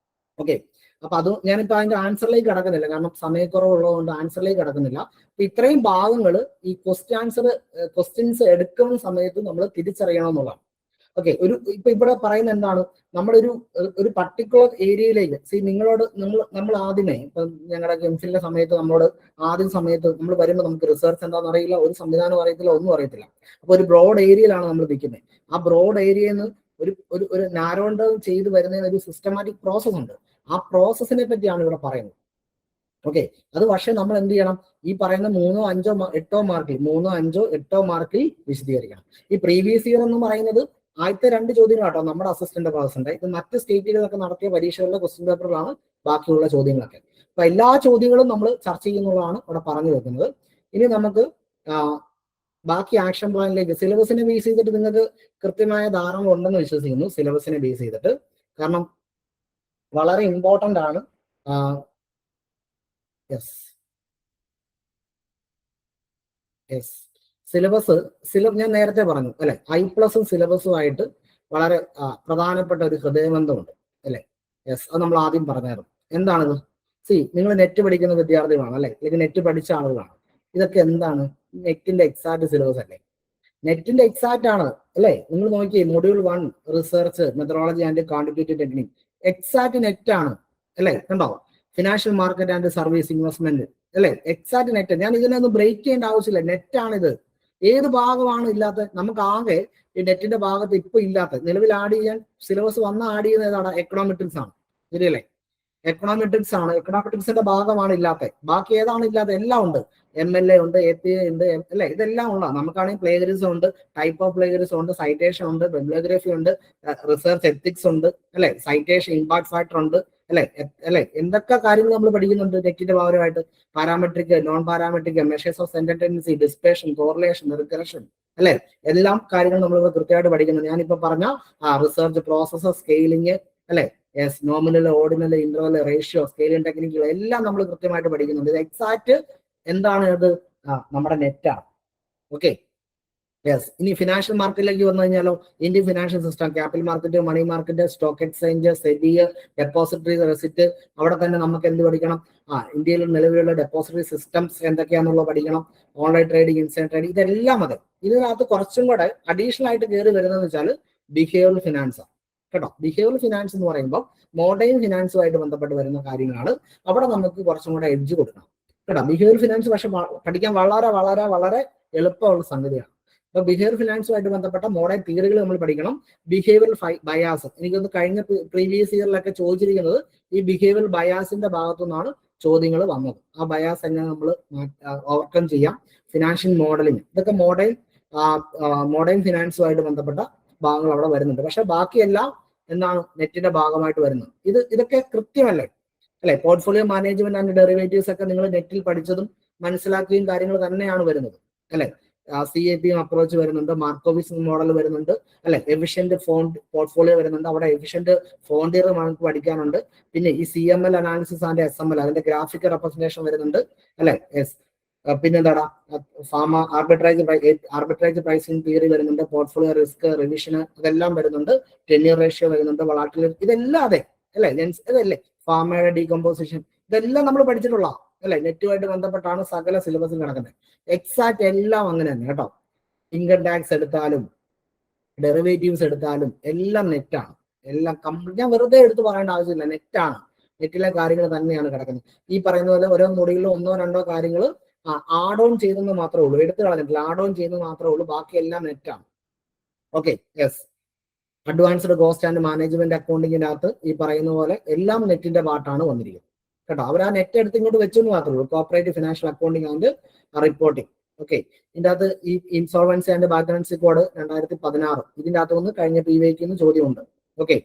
ഓക്കെ, അപ്പൊ അത് ഞാനിപ്പോ അതിന്റെ ആൻസറിലേക്ക് കടക്കുന്നില്ല, കാരണം സമയക്കുറവുള്ളതുകൊണ്ട് ആൻസറിലേക്ക് കടക്കുന്നില്ല. അപ്പൊ ഇത്രയും ഭാഗങ്ങൾ ഈ ക്വസ്റ്റ്യൻസ് എടുക്കുന്ന സമയത്ത് നമ്മൾ തിരിച്ചറിയണം എന്നുള്ളതാണ്. ഓക്കെ, ഇപ്പൊ ഇവിടെ പറയുന്ന എന്താണ്? ഒരു പർട്ടിക്കുലർ ഏരിയയിലേക്ക് നമ്മൾ ആദ്യമേ ഇപ്പൊ ഞങ്ങളുടെ എംഫിലിന്റെ സമയത്ത് നമ്മൾ വരുമ്പോൾ നമുക്ക് റിസർച്ച് എന്താണെന്ന് അറിയില്ല, ഒരു സംവിധാനം അറിയത്തില്ല, ഒന്നും അറിയത്തില്ല. അപ്പൊ ഒരു ബ്രോഡ് ഏരിയയിലാണ് നമ്മൾ നിൽക്കുന്നത്. ആ ബ്രോഡ് ഏരിയയിൽ നിന്ന് ഒരു നാരോ ഡൗൺ ചെയ്ത് വരുന്നതിന് ഒരു സിസ്റ്റമാറ്റിക് പ്രോസസ് ഉണ്ട്. ആ പ്രോസസ്സിനെ പറ്റിയാണ് ഇവിടെ പറയുന്നത്. ഓക്കെ, അത് പക്ഷെ നമ്മൾ എന്ത് ചെയ്യണം? ഈ പറയുന്ന 3, 5, 8 മാർക്കിൽ വിശദീകരിക്കണം. ഈ പ്രീവിയസ് ഇയർ എന്ന് പറയുന്നത് ആദ്യത്തെ 2 ചോദ്യങ്ങൾ കേട്ടോ, നമ്മുടെ അസിസ്റ്റന്റ് പ്രൊഫസറിന്റെ. ഇത് മറ്റ് സ്റ്റേറ്റുകളിലൊക്കെ നടത്തിയ പരീക്ഷകളുടെ ക്വസ്റ്റ്യൻ പേപ്പറിലാണ് ബാക്കിയുള്ള ചോദ്യങ്ങളൊക്കെ. അപ്പൊ എല്ലാ ചോദ്യങ്ങളും നമ്മൾ ചർച്ച ചെയ്യുന്നതാണ് ഇവിടെ പറഞ്ഞു വെക്കുന്നത്. ഇനി നമുക്ക് ബാക്കി ആക്ഷൻ പ്ലാനിലേക്ക്, സിലബസിനെ ബേസ് ചെയ്തിട്ട് നിങ്ങൾക്ക് കൃത്യമായ ധാരണ ഉണ്ടെന്ന് വിശ്വസിക്കുന്നു. സിലബസിനെ ബേസ് ചെയ്തിട്ട്, കാരണം വളരെ ഇമ്പോർട്ടൻ്റ് ആണ്. സിലബസ് ഞാൻ നേരത്തെ പറഞ്ഞു അല്ലെ, I+ സിലബസുമായിട്ട് വളരെ പ്രധാനപ്പെട്ട ഒരു ഹൃദയബന്ധമുണ്ട് അല്ലെ. അത് നമ്മൾ ആദ്യം പറഞ്ഞായിരുന്നു. എന്താണിത്? നിങ്ങൾ നെറ്റ് പഠിക്കുന്ന വിദ്യാർത്ഥികളാണ് അല്ലെ, അല്ലെങ്കിൽ നെറ്റ് പഠിച്ച ആളുകളാണ്. ഇതൊക്കെ എന്താണ്? നെറ്റിന്റെ എക്സാക്ട് സിലബസ് അല്ലേ? നെറ്റിന്റെ എക്സാക്ട് ആണ് അല്ലെ. നിങ്ങൾ നോക്കിയേ, module 1 research methodology and quantitative technique exact net ആണ് അല്ലെ. കണ്ടോ? Financial market and service investment അല്ലെ, എക്സാക്ട് നെറ്റ്. ഞാൻ ഇതിനൊന്നും ബ്രേക്ക് ചെയ്യേണ്ട ആവശ്യമില്ല, നെറ്റാണിത്. ഏത് ഭാഗമാണ് ഇല്ലാത്ത? നമുക്ക് ആകെ ഈ നെറ്റിന്റെ ഭാഗത്ത് ഇപ്പൊ ഇല്ലാത്ത, നിലവിൽ ആഡ് ചെയ്യാൻ സിലബസ് ആഡ് ചെയ്യുന്ന ഏതാണ്? എക്കണോമെട്രിക്സ് ആണ്. ശരിയല്ലേ? എക്കണോമെട്രിക്സ് ആണ്, എക്കണോമെട്രിക്സിന്റെ ഭാഗമാണ് ഇല്ലാത്ത. ബാക്കി ഏതാണ് ഇല്ലാത്ത? എല്ലാം ഉണ്ട്. MLA ഉണ്ട്, APA ഉണ്ട് അല്ലെ, ഇതെല്ലാം ഉള്ള. നമുക്കാണെങ്കിൽ പ്ലേഗറിസം ഉണ്ട്, ടൈപ്പ് ഓഫ് പ്ലേഗറിസം ഉണ്ട്, സൈറ്റേഷൻ ഉണ്ട്, ബിബ്ലിയോഗ്രഫി ഉണ്ട്, റിസർച്ച് എത്തിക്സ് ഉണ്ട് അല്ലെ, സൈറ്റേഷൻ ഇമ്പാക്ട് ഫാക്ടർ ഉണ്ട് അല്ലെ. എന്തൊക്കെ കാര്യങ്ങൾ നമ്മൾ പഠിക്കുന്നുണ്ട് നെറ്റിന്റെ ഭാഗമായിട്ട്? Parametric, non parametric, measures of tendency, dispersion, correlation, regression അല്ലെ, എല്ലാം കാര്യങ്ങൾ നമ്മൾ കൃത്യമായിട്ട് പഠിക്കുന്നത്. ഞാനിപ്പോ പറഞ്ഞ റിസർച്ച് പ്രോസസ്, സ്കെയിലിംഗ് അല്ലെ, nominal, ordinal, interval, ratio, scaling ടെക്നിക്കുകൾ എല്ലാം നമ്മൾ കൃത്യമായിട്ട് പഠിക്കുന്നുണ്ട്. ഇത് എക്സാക്ട് എന്താണ്? അത് നമ്മുടെ നെറ്റാണ്. ഓക്കെ, ഇനി ഫിനാൻഷ്യൽ മാർക്കറ്റിലേക്ക് വന്നു കഴിഞ്ഞാലോ, Indian financial system, capital market, money market, stock exchange, SEBI, depository receipt. അവിടെ തന്നെ നമുക്ക് എന്ത് പഠിക്കണം? ഇന്ത്യയിൽ നിലവിലുള്ള ഡെപ്പോസിറ്ററി സിസ്റ്റംസ് എന്തൊക്കെയാണെന്നുള്ളത് പഠിക്കണം. ഓൺലൈൻ ട്രേഡിംഗ്, ഇൻസൈഡ് ട്രേഡിംഗ്, ഇതെല്ലാം അതെ. ഇതിനകത്ത് കുറച്ചും കൂടെ അഡീഷണൽ ആയിട്ട് കയറി വരുന്നതെന്ന് വെച്ചാൽ ബിഹേവിയറൽ ഫിനാൻസ് ആണ് കേട്ടോ. ബിഹേവിയറൽ ഫിനാൻസ് എന്ന് പറയുമ്പോൾ മോഡേൺ ഫിനാൻസുമായിട്ട് ബന്ധപ്പെട്ട് വരുന്ന കാര്യങ്ങളാണ്. അവിടെ നമുക്ക് കുറച്ചും കൂടെ എഡ്ജ് കൊടുക്കണം കേട്ടോ. ബിഹേവിയർ ഫിനാൻസ് പക്ഷെ പഠിക്കാൻ വളരെ വളരെ വളരെ എളുപ്പമുള്ള സംഗതിയാണ്. അപ്പൊ ബിഹേവിയർ ഫിനാൻസുമായിട്ട് ബന്ധപ്പെട്ട മോഡേൺ തിയറികൾ നമ്മൾ പഠിക്കണം. ബിഹേവിയറൽ ബയാസ്, എനിക്കൊന്ന് കഴിഞ്ഞ പ്രീവിയസ് ഇയറിലൊക്കെ ചോദിച്ചിരിക്കുന്നത് ഈ ബിഹേവിയറൽ ബയാസിന്റെ ഭാഗത്തു നിന്നാണ് ചോദ്യങ്ങൾ വന്നത്. ആ ബയാസ് എങ്ങനെ നമ്മൾ ഓവർകം ചെയ്യാം. ഫിനാൻഷ്യൽ മോഡലിംഗ്, ഇതൊക്കെ മോഡേൺ ഫിനാൻസുമായിട്ട് ബന്ധപ്പെട്ട ഭാഗങ്ങൾ അവിടെ വരുന്നുണ്ട്. പക്ഷെ ബാക്കിയെല്ലാം എന്താണ്? നെറ്റിന്റെ ഭാഗമായിട്ട് വരുന്നത്. ഇതൊക്കെ കൃത്യമല്ലേ അല്ലെ. പോർട്ട്ഫോളിയോ മാനേജ്മെന്റ് ആൻഡ് ഡെറിവേറ്റീവ്സ് ഒക്കെ നിങ്ങൾ നെറ്റിൽ പഠിച്ചതും മനസ്സിലാക്കിയും കാര്യങ്ങൾ തന്നെയാണ് വരുന്നത് അല്ലെ. CAP അപ്രോച്ച് വരുന്നുണ്ട്, മാർക്കോവിസ് മോഡൽ വരുന്നുണ്ട് അല്ലെ, എഫിഷ്യന്റ് പോർട്ട്ഫോളിയോ വരുന്നുണ്ട്. അവിടെ എഫിഷ്യന്റ് ഫോണ്ടിയർ നമുക്ക് പഠിക്കാനുണ്ട്. പിന്നെ ഈ CML അനാലിസിസ് ആൻഡ് SML, അതിന്റെ ഗ്രാഫിക്കൽ റെപ്രസെന്റേഷൻ വരുന്നുണ്ട് അല്ലെ. പിന്നെന്താടാ, ആർബിട്രേജ് പ്രൈസിംഗ് തിയറി വരുന്നുണ്ട്, പോർട്ട്ഫോളിയോ റിസ്ക് റിവിഷന് അതെല്ലാം വരുന്നുണ്ട്, ടെന്യൂർ റേഷ്യോ വരുന്നുണ്ട്, വളാറ്റിലിറ്റി, ഇതെല്ലാം അതെ അല്ലെ. ഇതല്ലേ ഫാമയുടെ ഡീകമ്പോസിഷൻ, ഇതെല്ലാം നമ്മൾ പഠിച്ചിട്ടുള്ള അല്ലെ. നെറ്റുമായിട്ട് ബന്ധപ്പെട്ടാണ് സകല സിലബസും കിടക്കുന്നത്. എക്സാക്ട് എല്ലാം അങ്ങനെ തന്നെ കേട്ടോ. ഇൻകം ടാക്സ് എടുത്താലും ഡെറിവേറ്റീവ്സ് എടുത്താലും എല്ലാം നെറ്റാണ്. എല്ലാം ഞാൻ വെറുതെ എടുത്ത് പറയേണ്ട ആവശ്യമില്ല, നെറ്റാണ്. നെറ്റിലെ കാര്യങ്ങൾ തന്നെയാണ് കിടക്കുന്നത്. ഈ പറയുന്ന പോലെ ഓരോ മുറിയിലും 1, 2 കാര്യങ്ങൾ ആഡ് ഓൺ ചെയ്തെന്ന് മാത്രമേ ഉള്ളൂ, എടുത്തു കളഞ്ഞിട്ടില്ല, ആഡ് ഓൺ ചെയ്യുന്നത് മാത്രമേ ഉള്ളൂ. ബാക്കി എല്ലാം നെറ്റാണ്. Okay, advanced cost and management അക്കൗണ്ടിങ്ങിന്റെ അകത്ത് ഈ പറയുന്ന പോലെ എല്ലാം നെറ്റിന്റെ പാർട്ടാണ് വന്നിരിക്കുന്നത് കേട്ടോ. അവർ ആ നെറ്റ് എടുത്ത് ഇങ്ങോട്ട് വെച്ചെന്ന് മാത്രമേ ഉള്ളൂ. Cooperative financial accounting and reporting. Okay, ഇതിന്റെ അകത്ത് ഈ ഇൻസോൾവൻസി ആൻഡ് ബാലൻസി കോഡ് 2016 ഇതിന്റെ അകത്ത് ഒന്ന് കഴിഞ്ഞ PYQ ചോദ്യമുണ്ട്. Okay,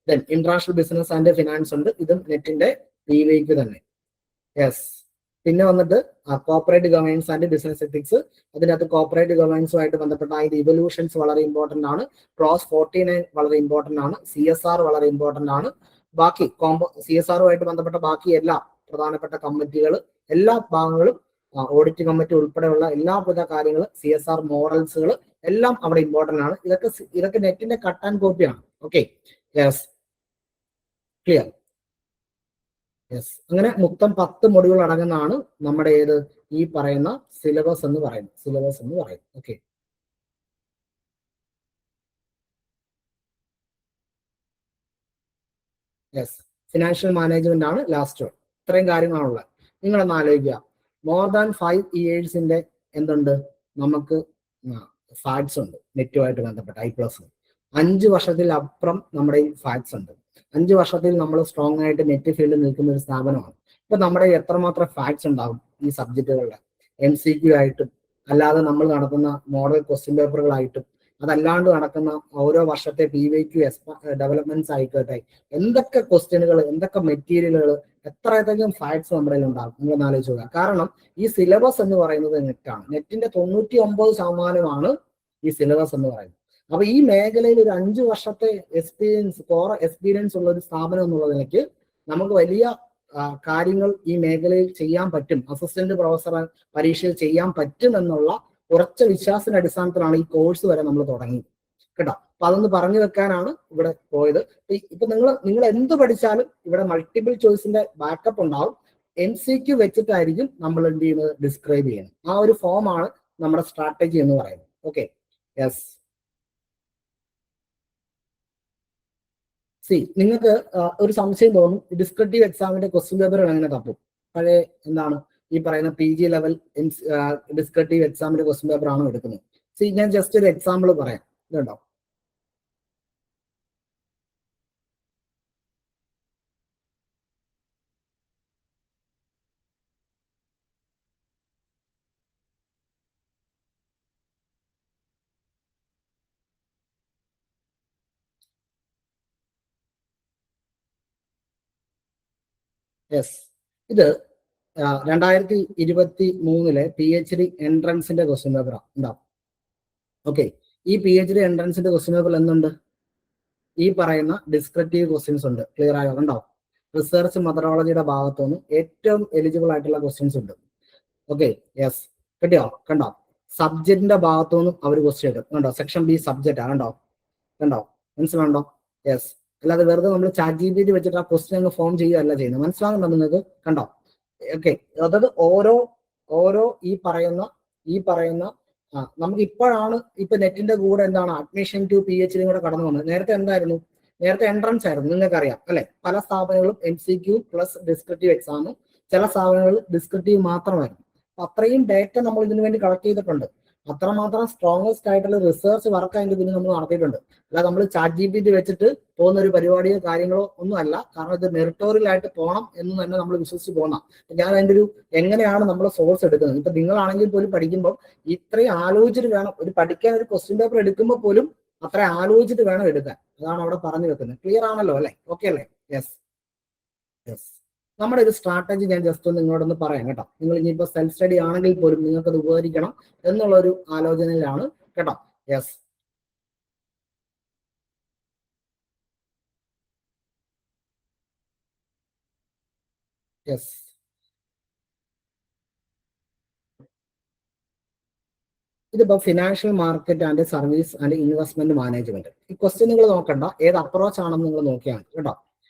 then international business and finance ഉണ്ട്, ഇതും നെറ്റിന്റെ PYQ തന്നെ. യെസ്. പിന്നെ വന്നിട്ട് corporate governance and business ethics. അതിനകത്ത് കോർപ്പറേറ്റ് ഗവേണൻസുമായിട്ട് ബന്ധപ്പെട്ട അതിന്റെ ഇവല്യൂഷൻസ് വളരെ ഇമ്പോർട്ടന്റ് ആണ്. ക്ലോസ് 49 വളരെ ഇമ്പോർട്ടന്റ് ആണ്. CSR വളരെ ഇമ്പോർട്ടന്റ് ആണ്. ബാക്കി CSRുമായിട്ട് ബന്ധപ്പെട്ട ബാക്കി എല്ലാ പ്രധാനപ്പെട്ട കമ്മിറ്റികൾ, എല്ലാ ഭാഗങ്ങളും, ഓഡിറ്റ് കമ്മിറ്റി ഉൾപ്പെടെയുള്ള എല്ലാവിധ കാര്യങ്ങൾ, CSR മോഡൽസുകൾ എല്ലാം അവിടെ ഇമ്പോർട്ടന്റ് ആണ്. ഇതൊക്കെ നെറ്റിന്റെ കട്ട് ആൻഡ് കോപ്പിയാണ്. Okay, yes, clear. യെസ്. അങ്ങനെ മൊത്തം 10 മൊഡ്യൂൾ അടങ്ങുന്നതാണ് നമ്മുടെ ഈ പറയുന്ന സിലബസ് എന്ന് പറയുന്നത്. Okay, yes. ഫിനാൻഷ്യൽ മാനേജ്മെന്റ് ആണ് ലാസ്റ്റ്. ഇത്രയും കാര്യങ്ങളാണുള്ളത്. നിങ്ങളൊന്ന് ആലോചിക്കുക, മോർ ദാൻ 5 ഇയേഴ്സിന്റെ എന്തുണ്ട് നമുക്ക് ഫാക്ട്സ് ഉണ്ട് നെറ്റുമായിട്ട് ബന്ധപ്പെട്ട I+. 5 വർഷത്തിൽ അപ്പുറം നമ്മുടെ ഈ ഫാക്ട്സ് ഉണ്ട്. 5 വർഷത്തിൽ നമ്മൾ സ്ട്രോങ് ആയിട്ട് നെറ്റ് ഫീൽഡിൽ നിൽക്കുന്ന ഒരു സ്ഥാപനമാണ്. ഇപ്പൊ നമ്മുടെ എത്രമാത്രം ഫാക്ട്സ് ഉണ്ടാവും ഈ സബ്ജക്റ്റുകളുടെ MCQ ആയിട്ടും, അല്ലാതെ നമ്മൾ നടത്തുന്ന മോഡൽ ക്വസ്റ്റ്യൻ പേപ്പറുകളായിട്ടും, അതല്ലാണ്ട് നടക്കുന്ന ഓരോ വർഷത്തെ PYQ ഡെവലപ്മെന്റ്സ് ആയിക്കോട്ടെ, എന്തൊക്കെ ക്വസ്റ്റ്യനുകൾ, എന്തൊക്കെ മെറ്റീരിയലുകൾ, എത്രയധികം ഫാക്ട്സ് നമ്മുടെ ഉണ്ടാകും. നിങ്ങൾ ആലോചിച്ച് നോക്കുക. കാരണം ഈ സിലബസ് എന്ന് പറയുന്നത് നെറ്റാണ്. നെറ്റിന്റെ 99% ഈ സിലബസ് എന്ന് പറയുന്നത്. അപ്പൊ ഈ മേഖലയിൽ ഒരു 5 വർഷത്തെ എക്സ്പീരിയൻസ് ഉള്ള ഒരു സ്ഥാപനം എന്നുള്ള നിലയ്ക്ക് നമുക്ക് വലിയ കാര്യങ്ങൾ ഈ മേഖലയിൽ ചെയ്യാൻ പറ്റും, അസിസ്റ്റന്റ് പ്രൊഫസർ പരീക്ഷയിൽ ചെയ്യാൻ പറ്റും എന്നുള്ള ഉറച്ച വിശ്വാസത്തിന്റെ അടിസ്ഥാനത്തിലാണ് ഈ കോഴ്സ് വരെ നമ്മൾ തുടങ്ങിയത് കേട്ടോ. അപ്പൊ അതൊന്ന് പറഞ്ഞു വെക്കാനാണ് ഇവിടെ പോയത്. ഇപ്പൊ നിങ്ങൾ എന്ത് പഠിച്ചാലും ഇവിടെ മൾട്ടിപ്പിൾ ചോയ്സിന്റെ ബാക്കപ്പ് ഉണ്ടാവും. MCQ വെച്ചിട്ടായിരിക്കും നമ്മൾ എന്ത് ചെയ്യുന്നത്, ഡിസ്ക്രൈബ് ചെയ്യുന്നത്. ആ ഒരു ഫോമാണ് നമ്മുടെ സ്ട്രാറ്റജി എന്ന് പറയുന്നത്. Okay, yes. നിങ്ങൾക്ക് ഒരു സംശയം തോന്നും, ഡിസ്ക്രിപ്റ്റീവ് എക്സാമിന്റെ ക്വസ്റ്റ്യൻ പേപ്പറുകൾ എങ്ങനെ തപ്പും? പഴയ എന്താണ് ഈ പറയുന്ന PG ലെവൽ ഡിസ്ക്രിപ്റ്റീവ് എക്സാമിന്റെ ക്വസ്റ്റ്യൻ പേപ്പർ ആണോ എടുക്കുന്നത്? ഞാൻ ജസ്റ്റ് ഒരു എക്സാമ്പിൾ പറയാം. ഇതുണ്ടോ? യെസ്. ഇത് 2023 PhD എൻട്രൻസിന്റെ ക്വസ്റ്റ്യൻ പേപ്പർ ഉണ്ടാവും. ഓക്കെ, ഈ PhD എൻട്രൻസിന്റെ ക്വസ്റ്റ്യൻ പേപ്പറിൽ എന്തുണ്ട്? ഈ പറയുന്ന ഡിസ്ക്രിപ്റ്റീവ് ക്വസ്റ്റ്യൻസ് ഉണ്ട്. ക്ലിയർ ആയോ? ഉണ്ടാവും. റിസർച്ച് മെത്തഡോളജിയുടെ ഭാഗത്തുനിന്ന് ഏറ്റവും എലിജിബിൾ ആയിട്ടുള്ള ക്വസ്റ്റ്യൻസ് ഉണ്ട്. Okay, yes. കിട്ടിയോ? കണ്ടോ? സബ്ജക്റ്റിന്റെ ഭാഗത്തുനിന്നും അവർ ക്വസ്റ്റ്യൻ എടുക്കും. കണ്ടോ? സെക്ഷൻ B സബ്ജക്റ്റ് ആ. കണ്ടോ? മനസ്സിലാണ്ടോ? യെസ്. അല്ലാതെ വെറുതെ നമ്മൾ ChatGPT വെച്ചിട്ട് ആ ക്വസ്റ്റ്യൻ അങ്ങ് ഫോം ചെയ്യുകയല്ല ചെയ്യുന്നത്. മനസ്സിലാകുന്നുണ്ടോ നിങ്ങൾക്ക്? കണ്ടോ? ഓക്കെ, അതായത് ഓരോ ഈ പറയുന്ന നമുക്ക് ഇപ്പോഴാണ് ഇപ്പൊ നെറ്റിന്റെ കൂടെ എന്താണ് അഡ്മിഷൻ ടു PhD കൂടെ കടന്നു വന്നത്. നേരത്തെ എന്തായിരുന്നു? നേരത്തെ എൻട്രൻസ് ആയിരുന്നു. നിങ്ങൾക്കറിയാം അല്ലെ? പല സ്ഥാപനങ്ങളും MCQ പ്ലസ് ഡിസ്ക്രിപ്റ്റീവ് എക്സാമും, ചില സ്ഥാപനങ്ങളിൽ ഡിസ്ക്രിപ്റ്റീവ് മാത്രമായിരുന്നു. അത്രയും ഡേറ്റ നമ്മൾ ഇതിനു വേണ്ടി കളക്ട് ചെയ്തിട്ടുണ്ട്. അത്രമാത്രം സ്ട്രോങ്സ്റ്റ് ആയിട്ടുള്ള റിസർച്ച് വർക്ക് അതിന്റെ ഇതിന് നമ്മൾ നടത്തിയിട്ടുണ്ട്. അല്ലാതെ നമ്മൾ ChatGPT വെച്ചിട്ട് പോകുന്ന ഒരു പരിപാടിയോ കാര്യങ്ങളോ ഒന്നും അല്ല. കാരണം ഇത് മെറിറ്റോറിയൽ ആയിട്ട് പോകണം എന്ന് തന്നെ നമ്മൾ വിശ്വസിച്ച് പോകണം. ഞാൻ അതിന്റെ എങ്ങനെയാണ് നമ്മൾ സോഴ്സ് എടുക്കുന്നത്. ഇപ്പൊ നിങ്ങളാണെങ്കിൽ പോലും പഠിക്കുമ്പോൾ ഇത്രയും ആലോചിച്ചിട്ട് വേണം പഠിക്കാൻ ഒരു ക്വസ്റ്റ്യൻ പേപ്പർ എടുക്കുമ്പോൾ പോലും അത്ര ആലോചിച്ചിട്ട് വേണം എടുക്കാൻ. അതാണ് അവിടെ പറഞ്ഞു വെക്കുന്നത്. ക്ലിയർ ആണല്ലോ അല്ലെ? ഓക്കെ അല്ലേ? യെസ്. നമ്മുടെ ഒരു സ്ട്രാറ്റജി ഞാൻ ജസ്റ്റ് ഒന്ന് നിങ്ങളോടൊന്ന് പറയാം കേട്ടോ. നിങ്ങൾ ഇനിയിപ്പോൾ സെൽഫ് സ്റ്റഡി ആണെങ്കിൽ പോലും നിങ്ങൾക്ക് അത് ഉപകരിക്കണം എന്നുള്ള ഒരു ആലോചനയിലാണ് കേട്ടോ. യെസ്. യെസ്. ഇതിപ്പോ financial market and service and investment management. ഈ ക്വസ്റ്റ്യൻ നിങ്ങൾ നോക്കണ്ട, ഏത് അപ്രോച്ച് ആണെന്ന് നിങ്ങൾ നോക്കിയാണ് കേട്ടോ.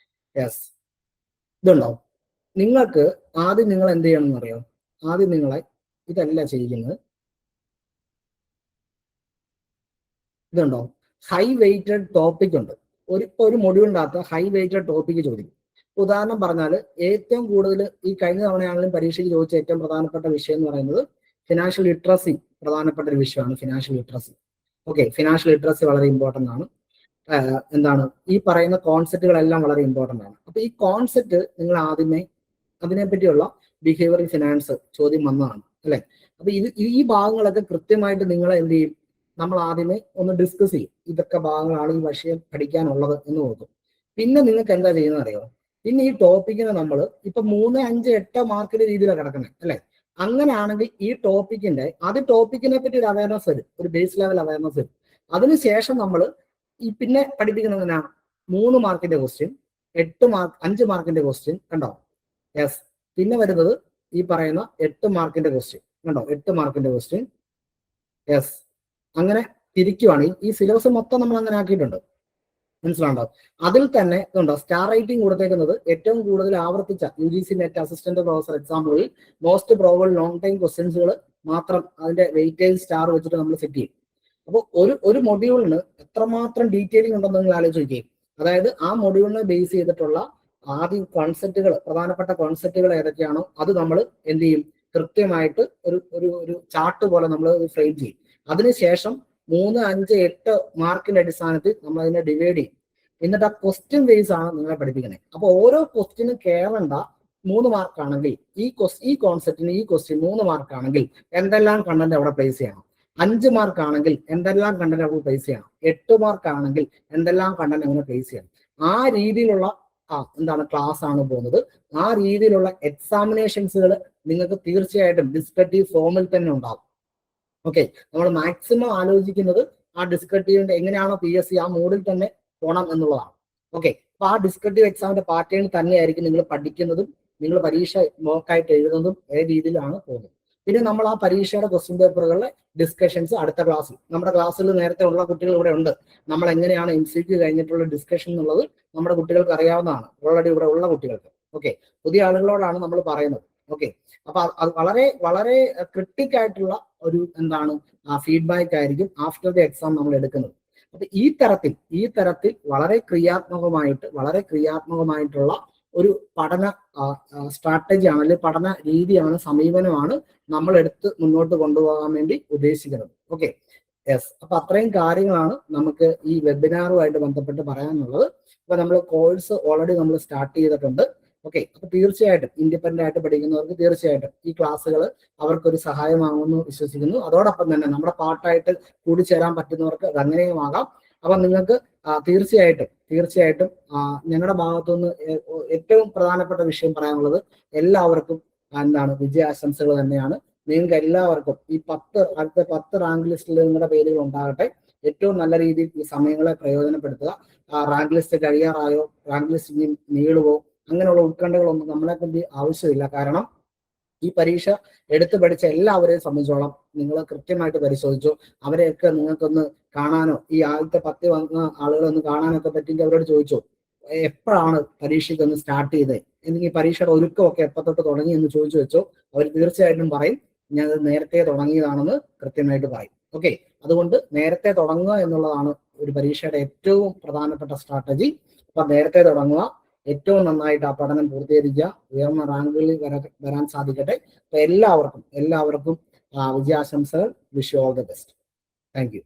യെസ്. ഇതുണ്ടോ? നിങ്ങൾക്ക് ആദ്യം നിങ്ങൾ എന്ത് ചെയ്യണം എന്നറിയോ? ആദ്യം നിങ്ങളെ ഇതല്ല ചെയ്യുന്നത്. ഇതുണ്ടോ? ഹൈ വെയിറ്റഡ് ടോപ്പിക് ഉണ്ട്. ഒരു മൊഡ്യൂളിൻ്റെ അകത്ത് ഹൈ വെയിറ്റഡ് ടോപ്പിക് ചോദിക്കും. ഉദാഹരണം പറഞ്ഞാൽ ഏറ്റവും കൂടുതൽ ഈ കഴിഞ്ഞ തവണയാണെങ്കിലും പരീക്ഷയ്ക്ക് ചോദിച്ച ഏറ്റവും പ്രധാനപ്പെട്ട വിഷയം എന്ന് പറയുന്നത് ഫിനാൻഷ്യൽ ലിറ്ററസി. പ്രധാനപ്പെട്ട ഒരു വിഷയമാണ് financial literacy. Okay, financial literacy വളരെ ഇമ്പോർട്ടൻ്റ് ആണ്. എന്താണ് ഈ പറയുന്ന കോൺസെപ്റ്റുകളെല്ലാം വളരെ ഇമ്പോർട്ടൻ്റ് ആണ്. അപ്പൊ ഈ കോൺസെപ്റ്റ് നിങ്ങൾ ആദ്യമേ അതിനെപ്പറ്റിയുള്ള ബിഹേവിയറൽ ഫിനാൻസ് ചോദ്യം വന്നതാണ് അല്ലെ? അപ്പൊ ഈ ഭാഗങ്ങളൊക്കെ കൃത്യമായിട്ട് നിങ്ങൾ എന്ത് ചെയ്യും? നമ്മൾ ആദ്യമേ ഒന്ന് ഡിസ്കസ് ചെയ്യും. ഇതൊക്കെ ഭാഗങ്ങളാണ് ഈ വിഷയം പഠിക്കാനുള്ളത് എന്ന് നോക്കും. പിന്നെ നിങ്ങൾക്ക് എന്താ ചെയ്യുന്നത് അറിയോ? ഇനി ഈ ടോപ്പിക്കിനെ നമ്മൾ ഇപ്പൊ 3, 5, 8 മാർക്കിന്റെ രീതിയിലാണ് കിടക്കുന്നത് അല്ലെ. അങ്ങനെയാണെങ്കിൽ ഈ ടോപ്പിക്കിന്റെ ടോപ്പിക്കിനെ പറ്റി ഒരു അവയർനെസ് വരും, ഒരു ബേസ് ലെവൽ അവയർനെസ് വരും. അതിനുശേഷം നമ്മൾ ഈ പിന്നെ പഠിപ്പിക്കുന്നത് എങ്ങനെയാണ്? 3 മാർക്കിന്റെ ക്വസ്റ്റ്യൻ, 5 മാർക്കിന്റെ ക്വസ്റ്റ്യൻ കണ്ടോ. യെസ്. പിന്നെ വരുന്നത് ഈ പറയുന്ന 8 മാർക്കിന്റെ ക്വസ്റ്റ്യൻ കണ്ടോ, 8 മാർക്കിന്റെ ക്വസ്റ്റ്യൻ. യെസ്. അങ്ങനെ തിരിക്കുവാണ്. ഈ സിലബസ് മൊത്തം നമ്മൾ അങ്ങനെ ആക്കിയിട്ടുണ്ട്, മനസ്സിലാണ്ടോ. അതിൽ തന്നെ ഇതുണ്ടോ സ്റ്റാർ റേറ്റിംഗ് കൊടുത്തേക്കുന്നത് ഏറ്റവും കൂടുതൽ ആവർത്തിച്ച UGC നെറ്റ് അസിസ്റ്റന്റ് പ്രൊഫസർ എക്സാമ്പിളിൽ മോസ്റ്റ് പ്രോബബിൾ ലോങ് ടൈം ക്വസ്റ്റ്യൻസുകൾ മാത്രം അതിന്റെ വെയിറ്റേജ് സ്റ്റാർ വെച്ചിട്ട് നമ്മൾ സെറ്റ് ചെയ്യും. അപ്പോൾ ഒരു മൊഡ്യൂളിന് എത്രമാത്രം ഡീറ്റെയിലിംഗ് ഉണ്ടെന്ന് നിങ്ങൾ ആലോചിക്കുകയും, അതായത് ആ മൊഡ്യൂളിനെ ബേസ് ചെയ്തിട്ടുള്ള ആദ്യം കോൺസെപ്റ്റുകൾ, പ്രധാനപ്പെട്ട കോൺസെപ്റ്റുകൾ ഏതൊക്കെയാണോ അത് നമ്മൾ എന്ത് ചെയ്യും, കൃത്യമായിട്ട് ഒരു ചാർട്ട് പോലെ നമ്മൾ ഫ്രെയിം ചെയ്യും. അതിനുശേഷം 3, 5, 8 മാർക്കിന്റെ അടിസ്ഥാനത്തിൽ നമ്മൾ അതിനെ ഡിവൈഡ് ചെയ്യും. എന്നിട്ട് ആ ക്വസ്റ്റ്യൻ ബേസ് ആണ് നിങ്ങളെ പഠിപ്പിക്കുന്നത്. അപ്പൊ ഓരോ ക്വസ്റ്റ്യനും കയറേണ്ട 3 മാർക്കാണെങ്കിൽ ഈ കോൺസെപ്റ്റിന് ഈ ക്വസ്റ്റ്യൻ 3 മാർക്കാണെങ്കിൽ എന്തെല്ലാം കണ്ടന്റ് അവിടെ പ്ലേസ് ചെയ്യണം. 5 മാർക്കാണെങ്കിൽ എന്തെല്ലാം കണ്ടന്റ് അവിടെ പ്ലേസ് ചെയ്യണം. 8 മാർക്കാണെങ്കിൽ എന്തെല്ലാം കണ്ടന്റ് അങ്ങനെ പ്ലേസ് ചെയ്യണം. ആ രീതിയിലുള്ള ക്ലാസ് ആണ് പോകുന്നത്. ആ രീതിയിലുള്ള എക്സാമിനേഷൻസുകൾ നിങ്ങൾക്ക് തീർച്ചയായിട്ടും ഡിസ്കറ്റീവ് ഫോമിൽ തന്നെ ഉണ്ടാകും. ഓക്കെ, നമ്മൾ മാക്സിമം ആലോചിക്കുന്നത് ആ ഡിസ്കറ്റീവിന്റെ എങ്ങനെയാണോ PSC ആ മോഡിൽ തന്നെ പോകണം എന്നുള്ളതാണ്. ഓക്കെ, അപ്പൊ ആ ഡിസ്കറ്റീവ് എക്സാമിന്റെ പാറ്റേൺ തന്നെയായിരിക്കും നിങ്ങൾ പഠിക്കുന്നതും നിങ്ങൾ പരീക്ഷ മോക്കായിട്ട് എഴുതുന്നതും ഏത് രീതിയിലാണ് പോകുന്നത്. പിന്നെ നമ്മൾ ആ പരീക്ഷയുടെ ക്വസ്റ്റ്യൻ പേപ്പറുകളിലെ ഡിസ്കഷൻസ് അടുത്ത ക്ലാസ്സിൽ, നമ്മുടെ ക്ലാസ്സിൽ നേരത്തെ ഉള്ള കുട്ടികൾ ഇവിടെ ഉണ്ട്. നമ്മൾ എങ്ങനെയാണ് MCQ കഴിഞ്ഞിട്ടുള്ള ഡിസ്കഷൻ എന്നുള്ളത് നമ്മുടെ കുട്ടികൾക്ക് അറിയാവുന്നതാണ്, ഓൾറെഡി ഇവിടെ ഉള്ള കുട്ടികൾക്ക്. ഓക്കെ, പുതിയ ആളുകളോടാണ് നമ്മൾ പറയുന്നത്. ഓക്കെ, അപ്പൊ അത് വളരെ വളരെ ക്രിട്ടിക്കായിട്ടുള്ള ഒരു ഫീഡ്ബാക്ക് ആയിരിക്കും ആഫ്റ്റർ ദി എക്സാം നമ്മൾ എടുക്കുന്നത്. അപ്പൊ ഈ തരത്തിൽ വളരെ ക്രിയാത്മകമായിട്ടുള്ള ഒരു പഠന സ്ട്രാറ്റജിയാണ്, അല്ലെങ്കിൽ പഠന രീതിയാണ്, സമീപനമാണ് നമ്മൾ എടുത്ത് മുന്നോട്ട് കൊണ്ടുപോകാൻ വേണ്ടി ഉദ്ദേശിക്കുന്നത്. Okay, yes. അപ്പൊ അത്രയും കാര്യങ്ങളാണ് നമുക്ക് ഈ വെബിനാറുമായിട്ട് ബന്ധപ്പെട്ട് പറയാനുള്ളത്. അപ്പൊ നമ്മൾ കോഴ്സ് ഓൾറെഡി നമ്മൾ സ്റ്റാർട്ട് ചെയ്തിട്ടുണ്ട്. ഓക്കെ, അപ്പൊ തീർച്ചയായിട്ടും ഇൻഡിപെൻഡന്റ് ആയിട്ട് പഠിക്കുന്നവർക്ക് തീർച്ചയായിട്ടും ഈ ക്ലാസ്സുകൾ അവർക്കൊരു സഹായമാകുമെന്ന് വിശ്വസിക്കുന്നു. അതോടൊപ്പം തന്നെ നമ്മുടെ പാർട്ടായിട്ട് കൂടിച്ചേരാൻ പറ്റുന്നവർക്ക് അത് അങ്ങനെയും ആകാം. അപ്പൊ നിങ്ങൾക്ക് തീർച്ചയായിട്ടും ഞങ്ങളുടെ ഭാഗത്തുനിന്ന് ഏറ്റവും പ്രധാനപ്പെട്ട വിഷയം പറയാനുള്ളത് എല്ലാവർക്കും വിജയാശംസകൾ തന്നെയാണ്. നിങ്ങൾക്ക് എല്ലാവർക്കും ഈ അടുത്ത 10 റാങ്ക് ലിസ്റ്റിൽ നിങ്ങളുടെ പേരുകൾ ഉണ്ടാകട്ടെ. ഏറ്റവും നല്ല രീതിയിൽ ഈ സമയങ്ങളെ പ്രയോജനപ്പെടുത്തുക. റാങ്ക് ലിസ്റ്റ് കഴിയാറായോ, റാങ്ക് ലിസ്റ്റ് ഇനി നീളുവോ, അങ്ങനെയുള്ള ഉത്കണ്ഠകളൊന്നും നമ്മളെ കൊണ്ട് ആവശ്യമില്ല. കാരണം ഈ പരീക്ഷ എടുത്തു പഠിച്ച എല്ലാവരെയും സംബന്ധിച്ചോളം നിങ്ങൾ കൃത്യമായിട്ട് പരിശോധിച്ചു. അവരെയൊക്കെ നിങ്ങൾക്കൊന്ന് കാണാനോ, ഈ ആദ്യത്തെ 10 വന്ന ആളുകളെ ഒന്ന് കാണാനൊക്കെ പറ്റിയെങ്കിൽ അവരോട് ചോദിച്ചോ എപ്പോഴാണ് പരീക്ഷയ്ക്ക് ഒന്ന് സ്റ്റാർട്ട് ചെയ്തത്, എനിക്ക് പരീക്ഷയുടെ ഒരുക്കമൊക്കെ എപ്പോൾ തൊട്ട് തുടങ്ങി എന്ന് ചോദിച്ചു വെച്ചോ. അവർ തീർച്ചയായിട്ടും പറയും ഞാൻ നേരത്തെ തുടങ്ങിയതാണെന്ന് കൃത്യമായിട്ട് പറയും. ഓക്കെ, അതുകൊണ്ട് നേരത്തെ തുടങ്ങുക എന്നുള്ളതാണ് ഒരു പരീക്ഷയുടെ ഏറ്റവും പ്രധാനപ്പെട്ട സ്ട്രാറ്റജി. അപ്പൊ നേരത്തെ തുടങ്ങുക, ഏറ്റവും നന്നായിട്ട് ആ പഠനം പൂർത്തീകരിക്കുക, ഉയർന്ന റാങ്കുകളിൽ വരാൻ സാധിക്കട്ടെ. അപ്പൊ എല്ലാവർക്കും വിജയാശംസകൾ. Wish you all the best. Thank U.